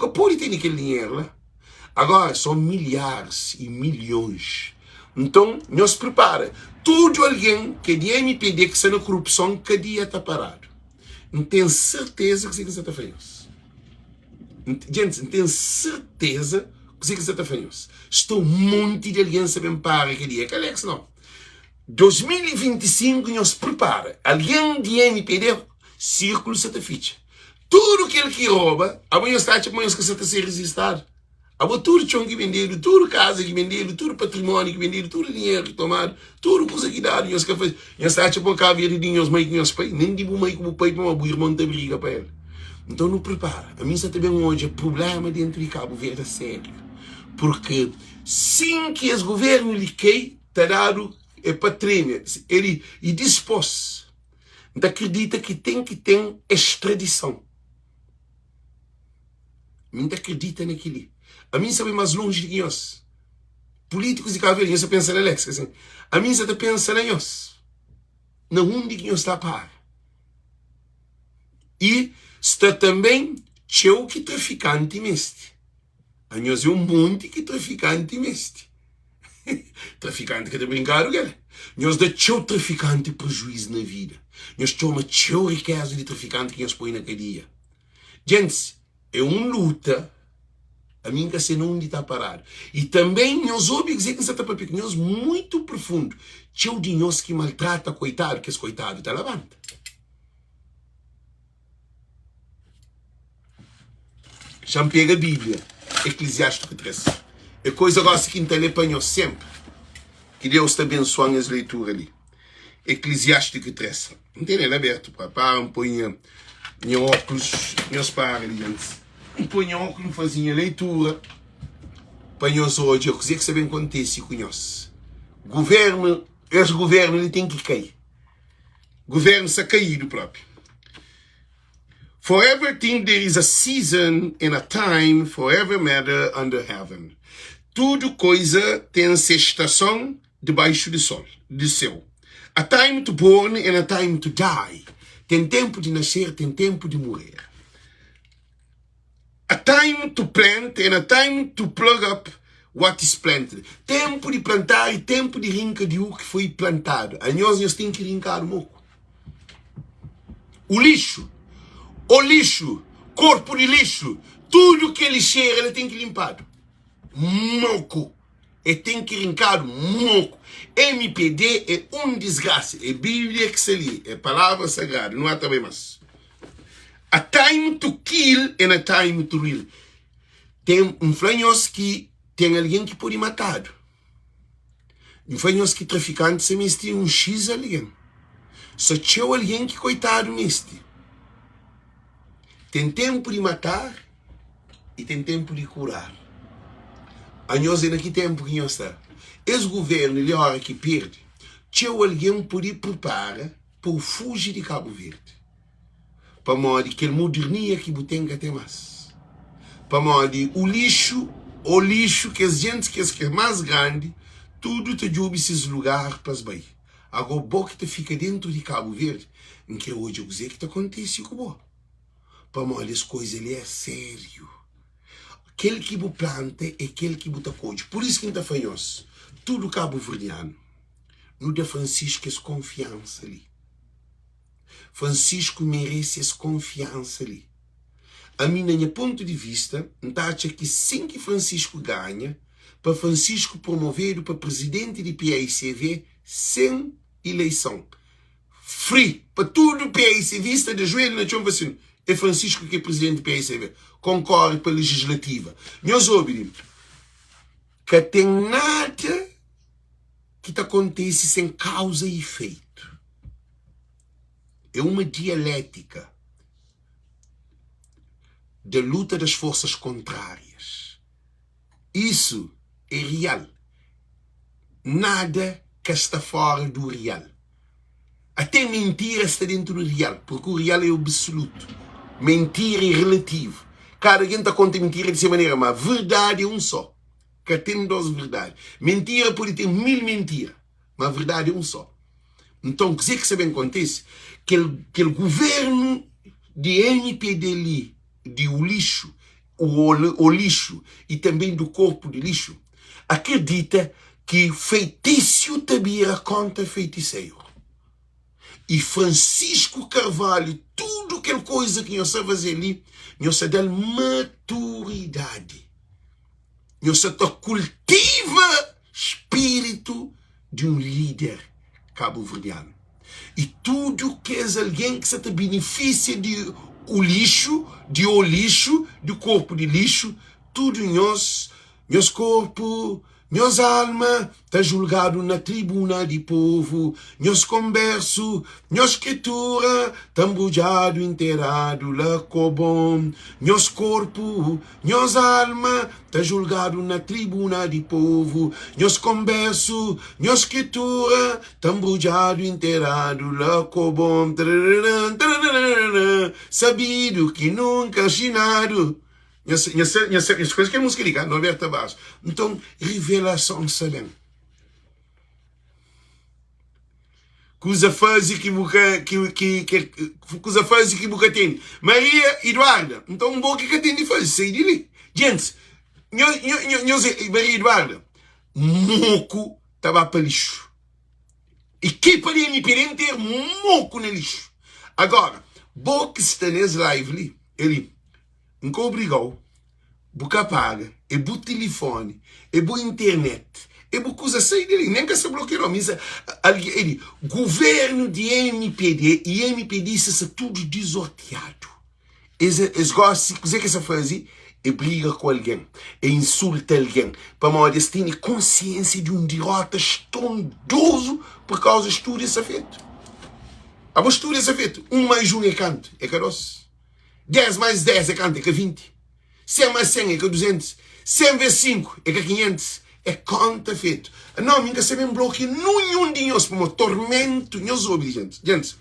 pode ter aquele dinheiro lá. Agora, são milhares e milhões. Então, nós prepara. Todo alguém que é de MPD, que está na corrupção, que dia está parado. Não tenho certeza que você está fazendo. Gente, não tenho certeza que você está fazendo. Estou um monte de alguém sabendo para que dia. Que Alex, não. 2025, nós prepara. Alguém de MPD, círculo está ficha. Tudo que ele rouba, amanhã está que você está se resistir. Agora, tudo chão que venderam, tudo casa que venderam, tudo patrimônio que venderam, tudo dinheiro que tomaram, tudo coisa que daram, nós está tipo um caveiro de dinheiro, mas que nós pai, nem de mãe como pai para uma irmã da briga para ele. Então não prepara. A mim também hoje é problema dentro de Cabo Verde a sério. Porque sim que esse governo lhe quer, está dado é para tremer. Ele dispôs. Então acredita que tem que ter extradição. A mim acredita naquilo. A mim sabe mais longe de nós. Políticos de Cabo Verde, você pensa na Alex. Assim. A mim você pensa na nós. Na onde que nós está a par. E está também teu que traficante meste. A nós é um monte que traficante meste. Traficante que te brincaram, galera. Nós dá teu traficante prejuízo na vida. Nós toma teu riqueza de traficante que nós põe na cadeia. Gente, é uma luta. A mim que se não está parado. E também nós ouvimos dizer que você está para nós muito profundo. Teu de nós que maltrata coitado, que esse coitado está levanta. Já me pega a Bíblia, Eclesiástico 3. É coisa gosta que não apanhou sempre. Que Deus te abençoe as leituras ali. Eclesiástico 3. Não tem nada aberto, para um põe meu óculos, meus pares ali antes. Um põe óculos, fazia leitura. Para nós hoje, eu sei que sabem acontece com nós. Governo, esse governo ele tem que cair. Governo se cair do próprio. For everything there is a season and a time for every matter under heaven. Tudo coisa tem sua estação debaixo do sol, do céu. A time to born and a time to die. Tem tempo de nascer, tem tempo de morrer. A time to plant and a time to plug up what is planted. Tempo de plantar e tempo de rincar de o que foi plantado. A nós temos que rincar um pouco. O lixo, corpo de lixo, tudo que ele cheira, ele tem que limpar. Moco. E tem que rincar moco. MPD é um desgraça. É Bíblia que se lê. É palavra sagrada. Não há também mais. A time to kill and a time to heal. Tem um flanhos que tem alguém que pode matar. Um flanhos que traficante se meste um X alguém. Só tinha alguém que coitado meste. Tem tempo de matar e tem tempo de curar. A nós é naquele tempo que nós está. Esse governo, ele é a hora que perde. Tinha alguém que pode preparar para fugir de Cabo Verde. Para modo que a modernia que tem que ter mais. Para modo o lixo que as gente que é mais grande, tudo te joga esses lugares para as baí. Agora, o bom que te fica dentro de Cabo Verde, em que hoje eu dizer que te acontece com o bom. Para modo as coisas, ele é sério. Aquele que você planta é aquele que você colhe. Por isso que a gente faz tudo Cabo Verdeano. No de Francisco, essa confiança ali. Francisco merece essa confiança ali. A mim, na minha ponto de vista, não acha que sim que Francisco ganha, para Francisco promover para presidente de PAICV sem eleição. Free. Para tudo PAICV está de joelho na chão assim. É Francisco que é presidente do PAICV. Concorre para a legislativa. Nós ouvimos que tem nada que acontece sem causa e efeito. É uma dialética da luta das forças contrárias. Isso é real. Nada que está fora do real. Até mentira está dentro do real, porque o real é absoluto. Mentira é relativo. Cada gente conta mentira dessa maneira, mas a verdade é um só. Que tem duas verdades. Mentira pode ter 1000 mentiras, mas a verdade é um só. Então, o que sabe acontece? Que o governo de NPD ali, de o lixo e também do corpo de lixo, acredita que feitiço tabira contra feiticeiro. E Francisco Carvalho, tudo aquela coisa que nós sabemos fazer ali, nós dá maturidade. Nós cultiva espírito de um líder cabo-verdiano. E tudo que é alguém que se beneficia de o lixo, do corpo de lixo, tudo nosso corpo, Meus alma tá julgado na tribuna de povo, meus converso, meus escritura, tá embujado, enterrado lá cobom, meus corpo, meus alma tá julgado na tribuna de povo, meus converso, meus escritura, tá embujado, enterrado lá cobom, sabido que nunca chinado. As coisas que é música ligada, Norberto Tavares. Então, revelação sabem. Coisa faz que boca tem. Maria Eduarda. Então, um pouco que tem de fazer. Sei de ali. Gente, Maria Eduarda. Moco estava para lixo. E que para me pedir ter moco no lixo. Agora, boca está nesse live ali. Ele. Nunca obrigou, boca paga, é bu telefone, é bu internet, é bu coisa assim dele, nem que se bloqueou, mas ele, governo de MPD e MPD isso é tudo desorteado. Eles gostam, se quiser que essa fase, é briga com alguém, é insulta alguém, para uma hora tem consciência de um derrota estrondoso por causa de estudo esse feito. A postura esse feito, 1 mais 1 é canto, é caroço. 10 mais 10 é quanto? É que 20. 100 mais 100 é que 200. 100 vezes 5 é que 500. É conta feito. Não, nunca se me bloqueia nenhum de nós para um tormento. Nós ouvimos, gente.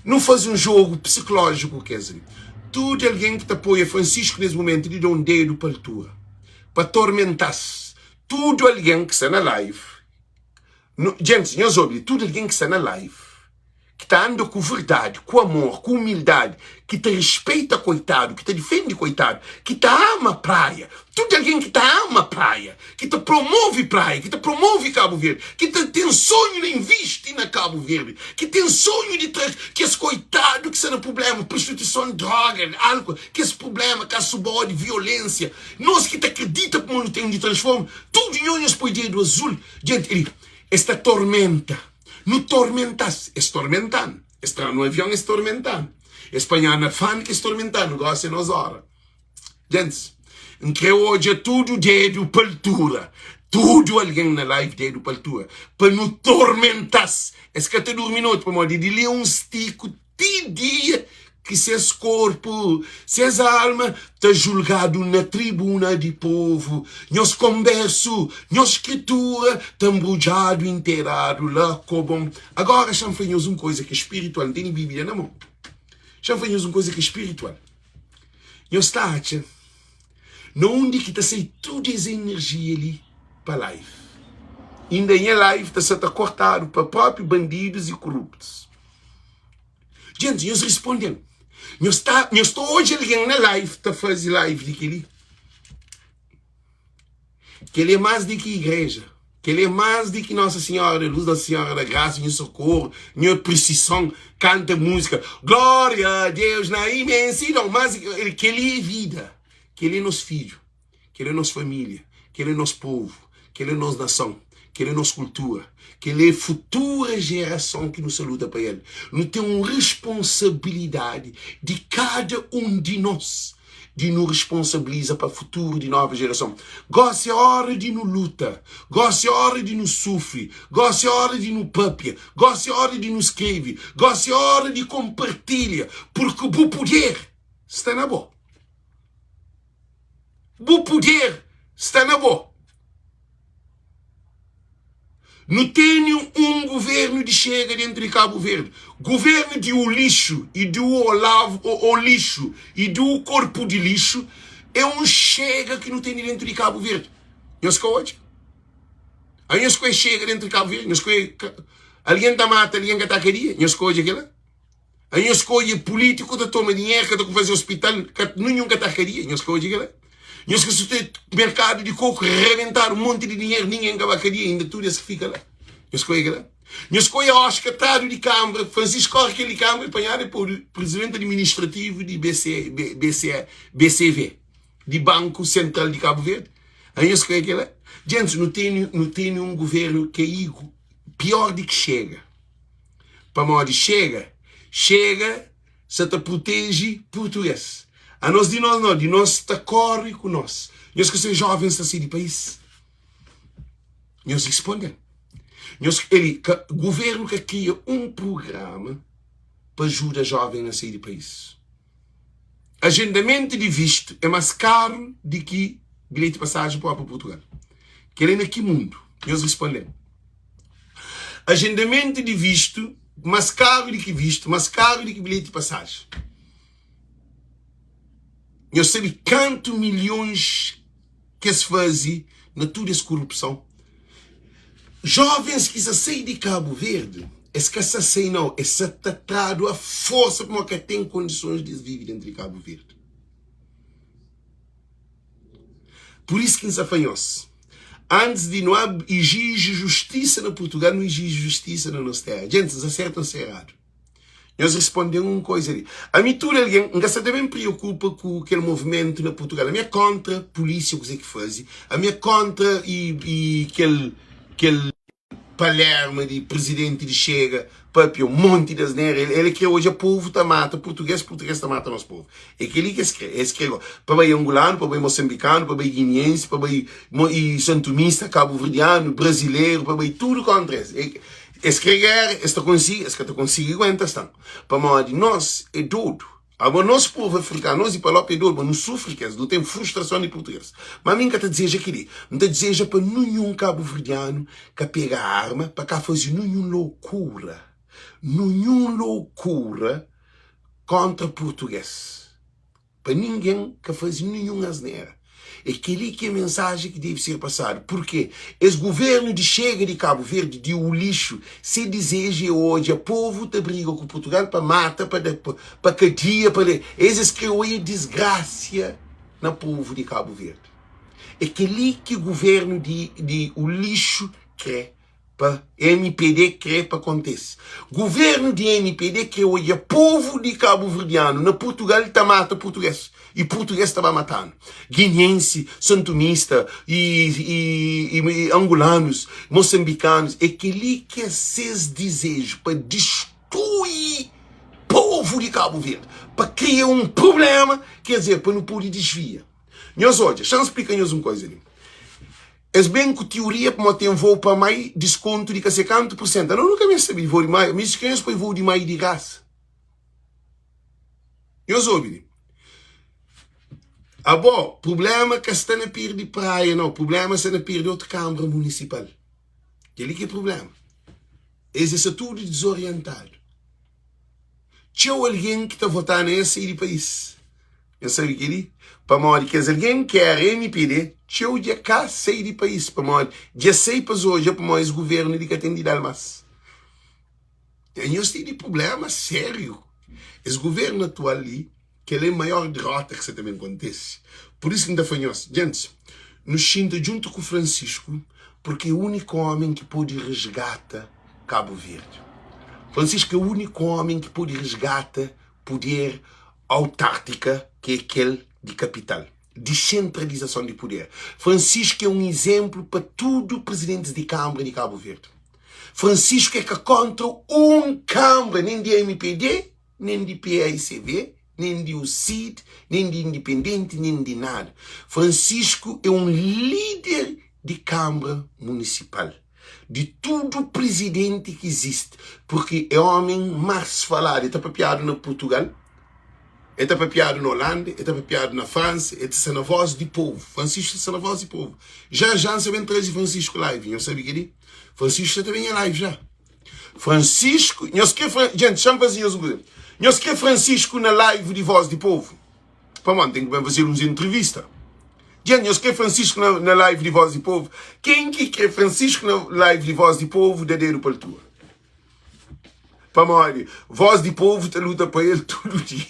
Não faz um jogo psicológico, quer dizer. Tudo alguém que te apoia, Francisco, nesse momento, lhe dá um dedo para a tua. Para tormentar-se. Tudo alguém que está na live. Gente, nós ouvimos. Tudo alguém que está na live. Que está andando com verdade, com amor, com humildade, que te respeita, coitado, que te defende, coitado, que te ama a praia. Tudo alguém que te ama a praia, que te promove praia, que te promove Cabo Verde, que tem sonho de investir na Cabo Verde, que tem sonho de que esse coitado que será problema, prostituição, droga, álcool, que esse problema, que a subode, violência, nós que te acredita que o mundo tem de transformar, tudo em olhos por dedo azul, gente, esta tormenta. No tormentas, estormentando. Estar no avião estormentando. Espanhar na fábrica estormentando. Gosta nos horas. Gente, que hoje é tudo dedo para altura. Tudo alguém na live dedo para altura. Para no tormentas. Esse que até dormiu para modo de ler um estico de dia que seus corpo, seus alma, está julgado na tribuna de povo. Nós converso, nós escritura, está embujado, enterrado lá, como. Agora, chamfanhos uma coisa que é espiritual, não tem Bíblia na mão. Chamfanhos uma coisa que é espiritual. Nós está, onde que está saindo toda essa energia ali para a live. Ainda em live está cortado para próprios bandidos e corruptos. Gente, nós respondemos. Nós estou hoje alguém na live, está fazendo live daquele. Que ele é mais do que igreja. Que ele é mais do que Nossa Senhora, Luz da Senhora da Graça, minha socorro, minha precisão, canta música. Glória a Deus na imensidão. Mas que ele é vida. Que ele é nosso filho. Que ele é nossa família. Que ele é nosso povo. Que ele é nossa nação. Que ele é nossa cultura. Que ele é a futura geração que nos saluda para ele. Nós temos responsabilidade de cada um de nós. De nos responsabilizar para o futuro de nova geração. Gosta a hora de nos luta. Gosta a hora de nos sofre. Gosta a hora de nos papia. Gosta a hora de nos escreve. Gosta a hora de compartilha. Porque o poder está na boa. O poder está na boa. Não tenho um governo de chega dentro de Cabo Verde. Governo de o lixo e do o lixo e do corpo de lixo é um chega que não tem dentro de Cabo Verde. Não escolhe. Aí não escolhe chega dentro de Cabo Verde. Não escolhe alguém está mata, alguém que está queria. Não escolhe aquela. Aí não escolhe político que toma dinheiro, que está fazer hospital, que nenhum que está queria. Não escolhe aquela. Nós que se tem mercado de coco reventar um monte de dinheiro, ninguém acabaria, ainda tudo isso que fica lá. Nós escolhe lá. Nós escolhe a Oscar Tado de Câmara, Francisco aquele Câmara, apanhado por presidente administrativo de BCV, de Banco Central de Cabo Verde. Aí nós escolhe lá. Gente, não tem um governo que é pior do que chega. Para modo chega, se te protege português. A nós de nós está corre com nós. Nós que somos jovens assim de país. Nós respondemos. O governo que cria um programa para ajudar jovens a sair do país. Agendamento de visto é mais caro do que bilhete de passagem para Portugal. Querendo aqui mundo. Nós respondemos. Agendamento de visto mais caro do que visto, mais caro do que bilhete de passagem. Nós sabemos quantos milhões que se fazem na toda essa corrupção. Jovens que saem de Cabo Verde, que saem não, é tratado a força porque tem condições de viver dentro de Cabo Verde. Por isso que nos afanhamos. Antes de não exigir justiça na Portugal, não exige justiça na nossa terra. Gente, nos acertam-se errado. Nós respondemos uma coisa ali. A mim, tudo alguém, você também preocupa com aquele movimento na Portugal. A minha contra a polícia, o que faz. A minha contra e aquele Palermo de presidente de Chega, papi, um monte de asneira. Ele que hoje o povo está mata, português está mata nosso povo. É aquele que escreve. Para bem angolano, para bem moçambicano, para bem guineense, para bem santomista, cabo-verdiano, brasileiro, para bem tudo contra isso. Escrever, esta consigo aguenta, estão. Para modo nós é doido. Agora, nosso povo africano, nós e para é doido, mas não sofre, não tem frustração de português. Mas a mim que te deseja aqui, não te deseja para nenhum cabo-verdiano que pega a arma, para cá fazer nenhuma loucura contra português. Para ninguém que faz nenhuma asneira. É aquele que é a mensagem que deve ser passada. Porque esse governo de Chega de Cabo Verde, de o lixo, se deseja hoje, o povo te briga com Portugal para matar, para cadeia, para... Eles criam a desgraça no povo de Cabo Verde. É aquele que o governo de o lixo quer, para MPD quer para acontecer. Governo de MPD que hoje o povo de Cabo Verdeano, na Portugal, está matando português. E português estava matando. Guineense, santomista, e angolanos, moçambicanos. É aquele que é seus desejos para destruir o povo de Cabo Verde. Para criar um problema, quer dizer, para não poder desviar. Nós hoje, deixa eu explicar-nos uma coisa ali. É bem que a teoria para ter um voo para mais desconto de 50%. Eu nunca me sabia voo de mais, mas escrevo para voo de mais de graça. Eu soube. Ah, bom, problema que está na pira de praia, não. Problema está na pira de outra Câmara Municipal. Aquele que é problema. Esse é tudo desorientado. Tinha alguém que está votando nesse país. Eu sei o que ele? Para morrer que alguém quer MPD, tinha o dia cá sair do país. Para morrer, dia 6 para hoje, para morrer, o governo de que tem de dar mais. E nós temos problema sério. Esse governo atual ali, que ele é a maior derrota que você também acontece. Por isso que ainda foi nós. Gente, nos sinta junto com o Francisco, porque é o único homem que pode resgatar Cabo Verde. Francisco é o único homem que pode resgatar poder autártica, que é aquele de capital. Descentralização de poder. Francisco é um exemplo para todo presidente de Câmara de Cabo Verde. Francisco é que contra um Câmara, nem de MPD, nem de PAICV, nem de UCID, nem de Independente, nem de nada. Francisco é um líder de Câmara Municipal. De todo presidente que existe. Porque é o homem mais falado. Ele está papiado na Portugal. Ele está papiado na Holanda. Ele está papiado na França. Ele está na voz do povo. Francisco está na voz do povo. Já sabem trazer Francisco live. Eu sabia que ele? Francisco também é live já. Francisco... Gente, deixa eu fazer isso. Nós queremos Francisco na live de Voz do Povo. Para mim, tem que fazer uns entrevistas. Gente, nós queremos Francisco na live de Voz do Povo. Quem que quer Francisco na live de Voz do Povo, Dadeiro Paltua? Para mim, Voz do Povo te luta para ele todo dia.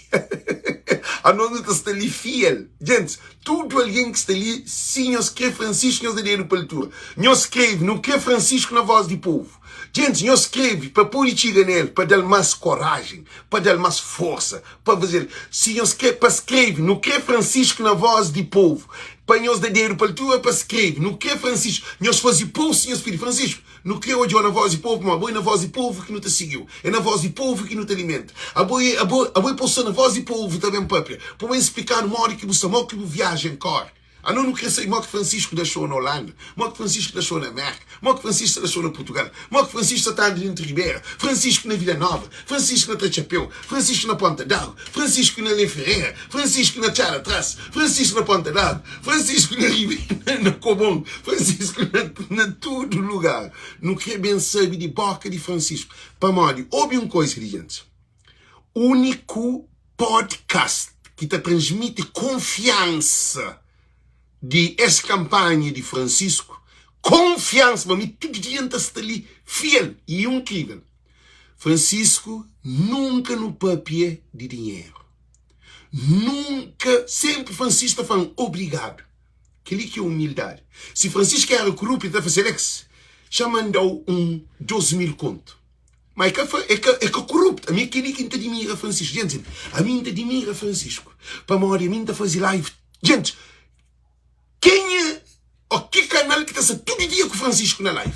A nós está ali fiel. Gente, tudo alguém que está ali, sim, nós queremos Francisco na Dadeiro Paltua. Nós escrevemos, não quer Francisco na Voz do Povo. Gente, eu escrevo para pôr nele, para dar mais coragem, para dar mais força, para fazer. Se eu escrevo, para escrever, não quer Francisco na Voz do Povo, para nós dar dinheiro para tu, para escrever, não quer Francisco, nós fazemos povo, Senhor Espírito Francisco, não quer hoje na Voz do Povo, mas é na Voz do Povo que não te seguiu, é na Voz do Povo que não te alimenta. A boa posição na Voz do Povo também, própria, para me explicar no modo que você amou, que você viaja em cor. A não quer saber que Francisco deixou na Holanda, que Francisco deixou na América, que Francisco deixou na Portugal, que Francisco está dentro de Ribeira, Francisco na Vila Nova, Francisco na Trachapéu, Francisco na Ponta d'Água, Francisco na Lê Ferreira, Francisco na Tchara Traço, Francisco na Ponta d'Água, Francisco na Ribeira, na Cobom, Francisco na todo lugar. Não quer bem saber de boca de Francisco. Para morrer, ouve uma coisa, gente. Único podcast que te transmite confiança de essa campanha de Francisco, confiança, para mim, tudo dia está ali, fiel e incrível. Francisco nunca no papel de dinheiro. Nunca, sempre Francisco está falando obrigado. Aquilo que é humildade. Se Francisco era corrupto, está fazendo isso, já mandou 12.000 conto. Mas é corrupto. A mim que admira Francisco. Gente, a mim admira Francisco. Para morrer, a mim fazer live. Gente, quem é o que canal que está todo dia com Francisco na live?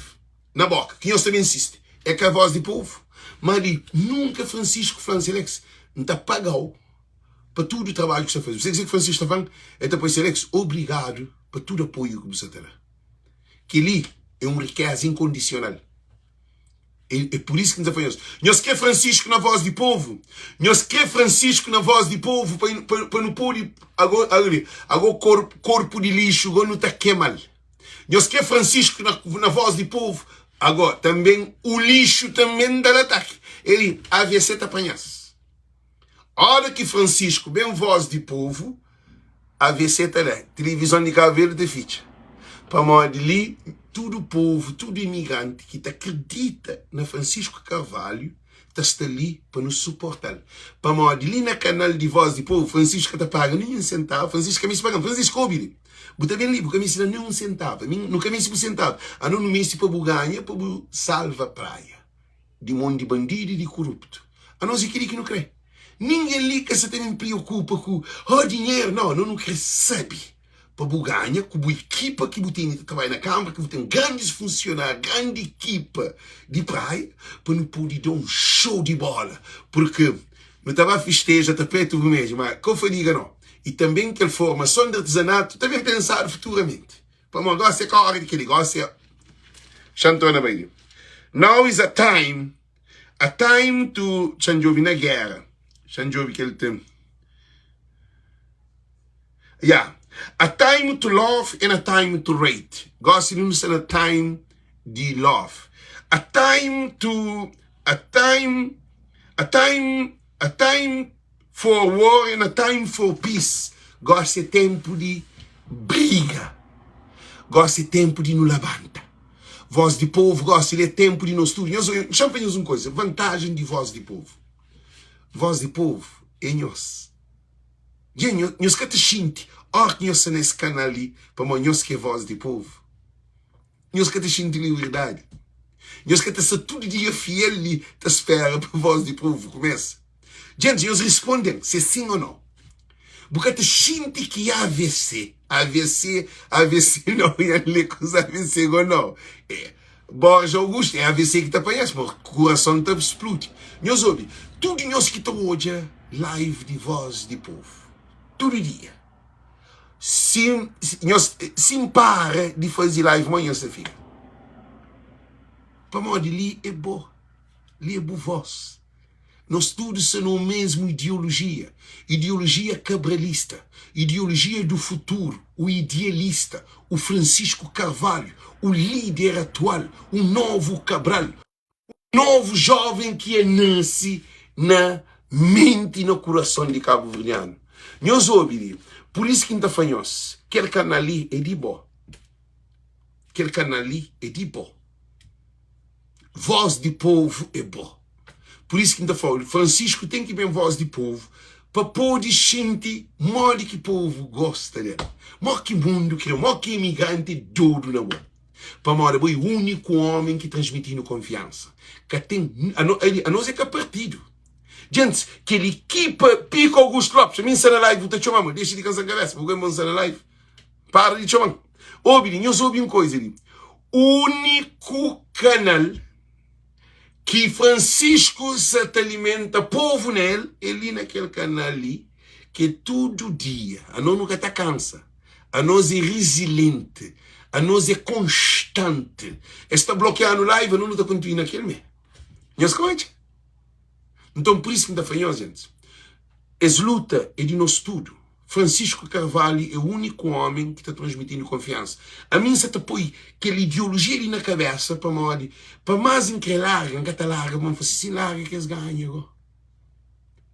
Na boca, que nós também insiste. É que a voz do povo. Mas nunca Francisco Francilex não está pagado para todo o trabalho que está fazendo. Você dizer que Francisco está falando, é depois Alex, obrigado para todo o apoio que você tem. Que ali é uma riqueza incondicional. É por isso que nos apanhamos. Nós quer Francisco na voz do povo. Nós quer Francisco na voz do povo para não pôr agora corpo de lixo, agora não está queimado. Nós quer Francisco na voz do povo. Agora, também o lixo também dá ataque. Ele, AVC te apanhasse. A hora que Francisco, bem voz do povo, AVC está lá. Televisão de Cabo Verde de ficha. Para morrer ali, todo o povo, todo imigrante que acredita na Francisco Carvalho, está ali para nos suportar. Para morrer ali na canal de voz do povo, Francisco está pagando nem um centavo, Francisco me paga, Francisco ouve. Você bem ali, porque me ensina nem um centavo, nunca me ensina um centavo. A não me ensina para buganha, para salva a praia. De monte de bandido e de corrupto. A nós é que não crê. Ninguém liga se tem preocupa com o dinheiro, não quer saber. Para buganha, com a equipa que você tem que trabalhar na Câmara, que você tem grandes funcionários, grande equipa de praia, para não poder dar um show de bola. Porque não estava a festejar, está perto do mesmo, mas como eu digo, não. E também que a formação de artesanato, também pensar futuramente. Para uma gosta é a hora que ele gosta. Chantona Bahia. Now is a time to change na guerra. Change que ele tem. Yeah. A time to love and a time to hate. Gosta não é a time de love. A time for war and a time for peace. Gosta tempo de briga. Gosta tempo de nos levanta. Voz de povo gosta de tempo de nos estudo. Chamamos uma coisa, vantagem de voz de povo. Voz de povo é nós. Nós que te sente, que nós nesse canal ali, para nós que é voz de povo. Nós que te sente liberdade. Nós que te todo dia fiel ali, te espera para a voz de povo começa. Gente, nós respondem se sim ou não. Porque te sente que é AVC. AVC não é ler com os AVC ou não. Borja Augusto, é AVC que te apanhaste, mas o coração te explode. Nós ouve, tudo nós que estamos hoje, live de voz de povo. Todo dia. Sim para de fazer live amanhã, você fica. Para morrer ali é bom. Ali é boa voz. Nós todos somos a mesma ideologia. Ideologia cabralista. Ideologia do futuro. O idealista. O Francisco Carvalho. O líder atual. O novo Cabral. O novo jovem que nasce na mente e no coração de Cabo Verdeano. Nós ouvimos. Por isso que ainda falamos. Aquele canal ali é de bom. Aquele canal ali é de bom. Voz de povo é bom. Por isso que ainda falo, Francisco tem que ver voz de povo para poder sentir modo que o povo gosta dele. Modo que o mundo quer, modo que imigrante todo na boa. Para modo o único homem que transmite confiança. Que tem, a nós é que é partido. Gente, que ele equipa Pico Augusto Lopes, a mim está na live, vou te chamar, deixa de cansar a cabeça, vou ganhar na live. Para de chamar. Ouve, nós ouvimos uma coisa ali. Único canal que Francisco se alimenta povo nele, ele naquele canal ali, que todo dia, a não nunca está cansa, a nós é resiliente, a nós é constante. Está bloqueando live, não está continuando aquele mês. Não escute? Então, por isso que está falando, gente. Essa luta é de nós tudo. Francisco Carvalho é o único homem que está transmitindo confiança. A mim, se te põe aquela ideologia ali na cabeça, para mais em que larga, que larga, vamos fazer assim, larga que eles ganham.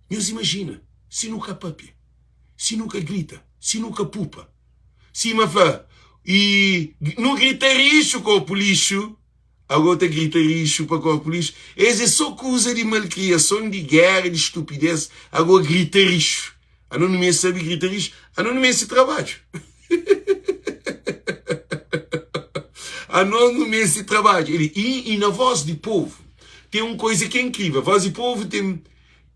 Deus imagina, se nunca papia, se nunca grita, se nunca pupa, se me fala, e não grita lixo com o polício, agora grita lixo para o polício, essa é só coisa de malcriação, de guerra, de estupidez, agora grita lixo. A não me sabe gritar lixo, a não me esse trabalho. A não me esse trabalho. E na Voz do Povo, tem uma coisa que é incrível. A Voz do Povo tem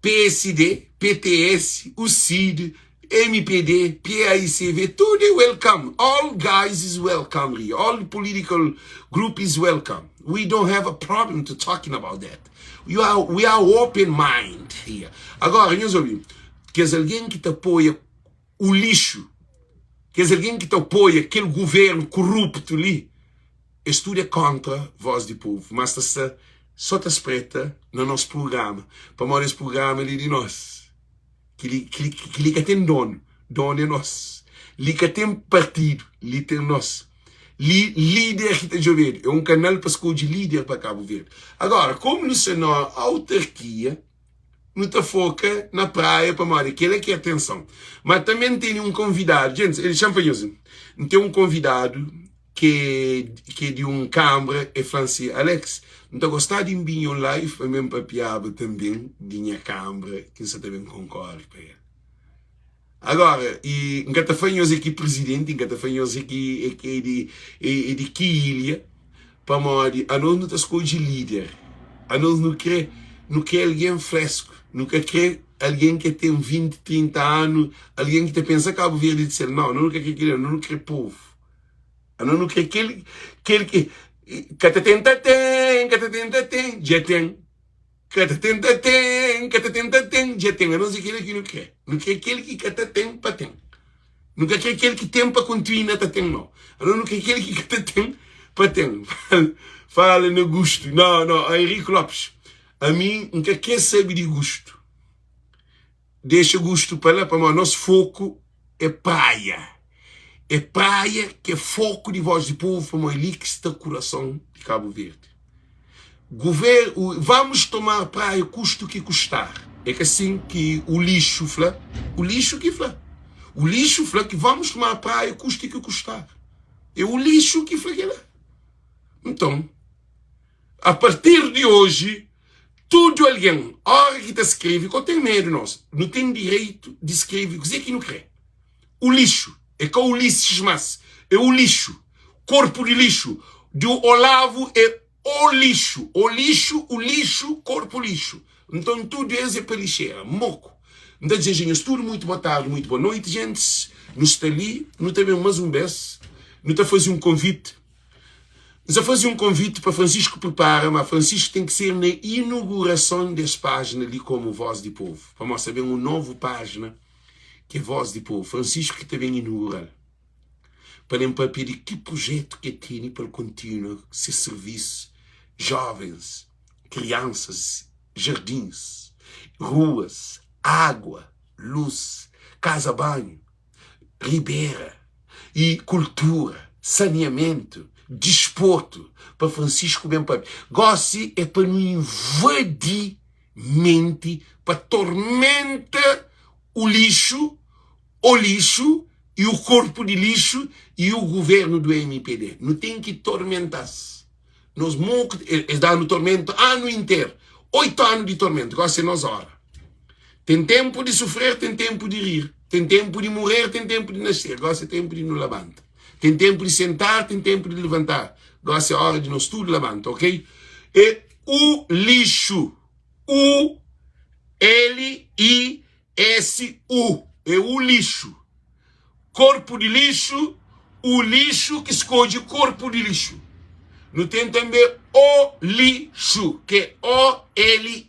PSD, PTS, o CID, MPD, PAICV, tudo é welcome. All guys is welcome here. All political group is welcome. We don't have a problem to talking about that. We are open mind here. Agora, meus ouvintes, queres alguém que te apoia o lixo, queres alguém que te apoia aquele governo corrupto ali, estuda contra a Voz do Povo, mas só te espreita no nosso programa, para morrer esse programa ali de nós, que ele tem dono é nós, ele tem partido, ele tem nós, líder que está jovem, é um canal para escolher líder para Cabo Verde. Agora, como não se não autarquia, não te foca na praia para morrer, aquele é que é atenção. Mas também tem um convidado, gente, ele chama tem um convidado que é de um câmara, é francês. Alex, não está gostado de vir em live, mas mesmo para piaba também, de minha câmara, que você também concorda para ele. Agora, e nunca te fanhos aqui presidente, nunca te fanhos aqui de que ilha, para morrer, a nós não te escolhe líder, a nós não quer alguém fresco, nunca quer alguém que tem 20, 30 anos, alguém que te pensa Cabo Verde e dizer, não quer aquele, não quer povo. Não quer aquele que já tem. Já tem. Não sei aquele que não quer. Não quer aquele que tem para tem. Não quer aquele que tem para continuar a ter, não. Não quer aquele que tem para tem. Fala no gosto. Não, Henrique Lopes. A mim, nunca quer saber de gosto. Deixa gosto para lá, para o nosso foco é praia. É praia que é foco de Voz do Povo, para o elixir do coração de Cabo Verde. Vamos tomar praia custo que custar. É que assim que o lixo fala, o lixo fala que vamos tomar praia custo que custar. É o lixo que fala que lá. Então, a partir de hoje, tudo alguém, hora que te escreve, que eu tenho medo, não tem direito de escrever, dizer que não quer. O lixo, é que o Ulisses Mas, é o lixo, corpo de lixo, do Olavo é o lixo, corpo lixo. Então tudo isso é para lixeira, moco. Então desejamos tudo muito boa tarde, muito boa noite, gente. Não está ali, não tem mesmo mais um beijo, não está a fazer um convite. Já fazia um convite para Francisco prepara, mas Francisco tem que ser na inauguração dessa página ali como Voz do Povo. Para nós saber uma nova página que é Voz do Povo. Francisco que também inaugura. Para nem para pedir que projeto que tem para continuar esse serviço. Jovens, crianças, jardins, ruas, água, luz, casa-banho, ribeira e cultura, saneamento, desporto, para Francisco bem para goste é para não invadir mente, para tormenta o lixo e o corpo de lixo e o governo do MPD. Não tem que tormentar-se. Nós eles dão no tormento ano inteiro. 8 anos de tormento, gosta nós hora. Tem tempo de sofrer, tem tempo de rir. Tem tempo de morrer, tem tempo de nascer. Gosta tempo de nos levantar. Tem tempo de sentar, tem tempo de levantar. Agora é a hora de nós tudo levantar, ok? E o lixo. U-L-I-S-U. É o lixo. Corpo de lixo, o lixo que esconde corpo de lixo. Não tem também o lixo, que é O-L-I-X-U.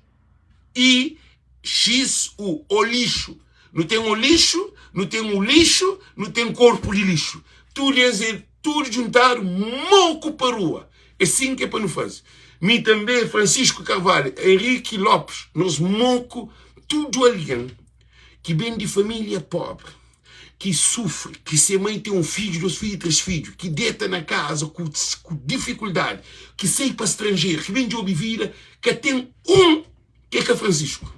O lixo. Não tem o lixo, não tem um lixo, não tem corpo de lixo. Tudo juntar moco para a rua. É assim que é para não fazer. Me também, Francisco Carvalho, Henrique Lopes, nós moco tudo alguém que vem de família pobre, que sofre, que se a mãe tem um filho, 2 filhos, 3 filhos, que deita na casa com dificuldade, que sai para estrangeiro, que vem de Obivira, que tem que é Francisco.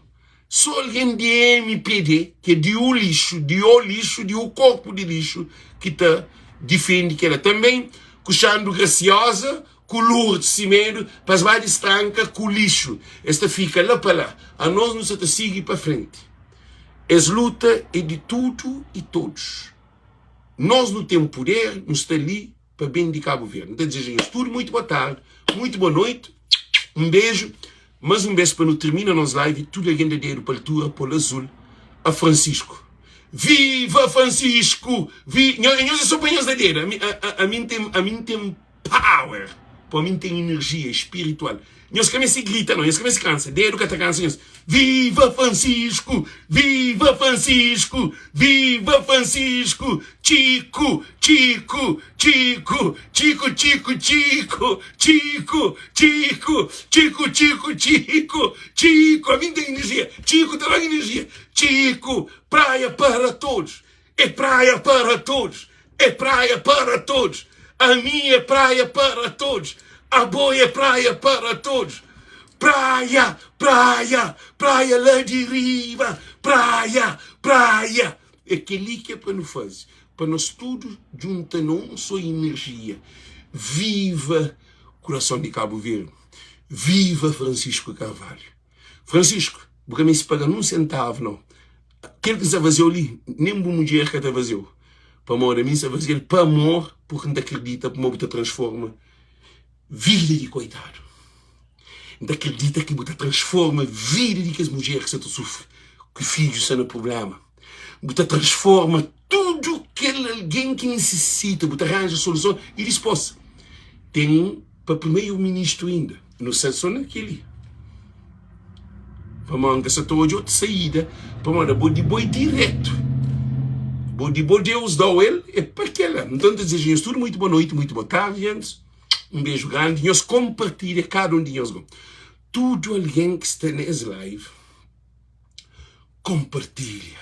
Só alguém de MPD, que é de o lixo, de o corpo de lixo, que defende que ela também, com Graciosa, com Lourdes Cimeiro, para as várias trancas, com lixo. Esta fica lá para lá. A nós não se seguir para frente. Essa luta é de tudo e todos. Nós não temos poder, não está ali para bem de Cabo Verde. Então, desejamos tudo, muito boa tarde, muito boa noite, um beijo, mas um beijo para não terminar a nossa live, tudo a gente de para a altura, para o azul, a Francisco. Viva Francisco! Nós só apanhamos da dedo. A mim tem power. Para mim tem energia espiritual. Nós começamos a gritar, nós começamos a cantar. Dedo que está cantando. Viva Francisco! Viva Francisco! Viva Francisco! Chico! Chico! Chico! Chico! Chico! Chico! Chico! Chico! Chico! Chico! Chico! Chico! A mim tem energia. Chico tem energia. Chico! Praia para todos. É praia para todos. É praia para todos. A minha praia para todos. A boia é praia para todos. Praia, praia, praia lá de riba. Praia, praia. É aquele que é para nos fazer. Para nós todos juntar não só energia. Viva Coração de Cabo Verde. Viva Francisco Carvalho. Francisco, porque me se paga num centavo, não. Aquele que se vazio ali, nem uma mulher que está vazio. Para amor a mim se vazio para amor, porque não acredita, para amor te transforma. Vida de coitado. Não acredita que você transforma a vida de que as mulheres que você sofre, que filhos são no problema. Você transforma tudo aquele alguém que necessita, você arranja solução e resposta. Tem para primeiro-ministro ainda, não sei só naquele. Vamos essa toda outra saída, para mandar boi direto. Boi Deus dá ele, é para aquela. Então, desejamos tudo muito boa noite, muito boa tarde, gente. Um beijo grande. Nós compartilha cada um de nós. Tudo alguém que está nessa live, compartilha.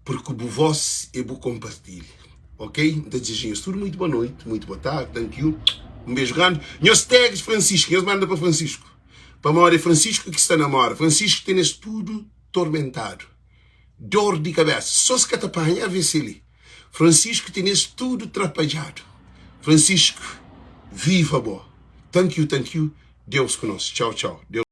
Porque o voz é bom compartilha. Ok? Então, desejamos tudo muito boa noite, muito boa tarde. Thank you. Um beijo grande. Nós tags Francisco, nós manda para Francisco. Para a memória Francisco que está na memória. Francisco tem isso tudo tormentado. Dor de cabeça. Só se catapanha a ver se ele. Francisco tem isso tudo atrapalhado. Francisco, viva boa. Thank you. Deus conosco. Tchau, tchau. Deus.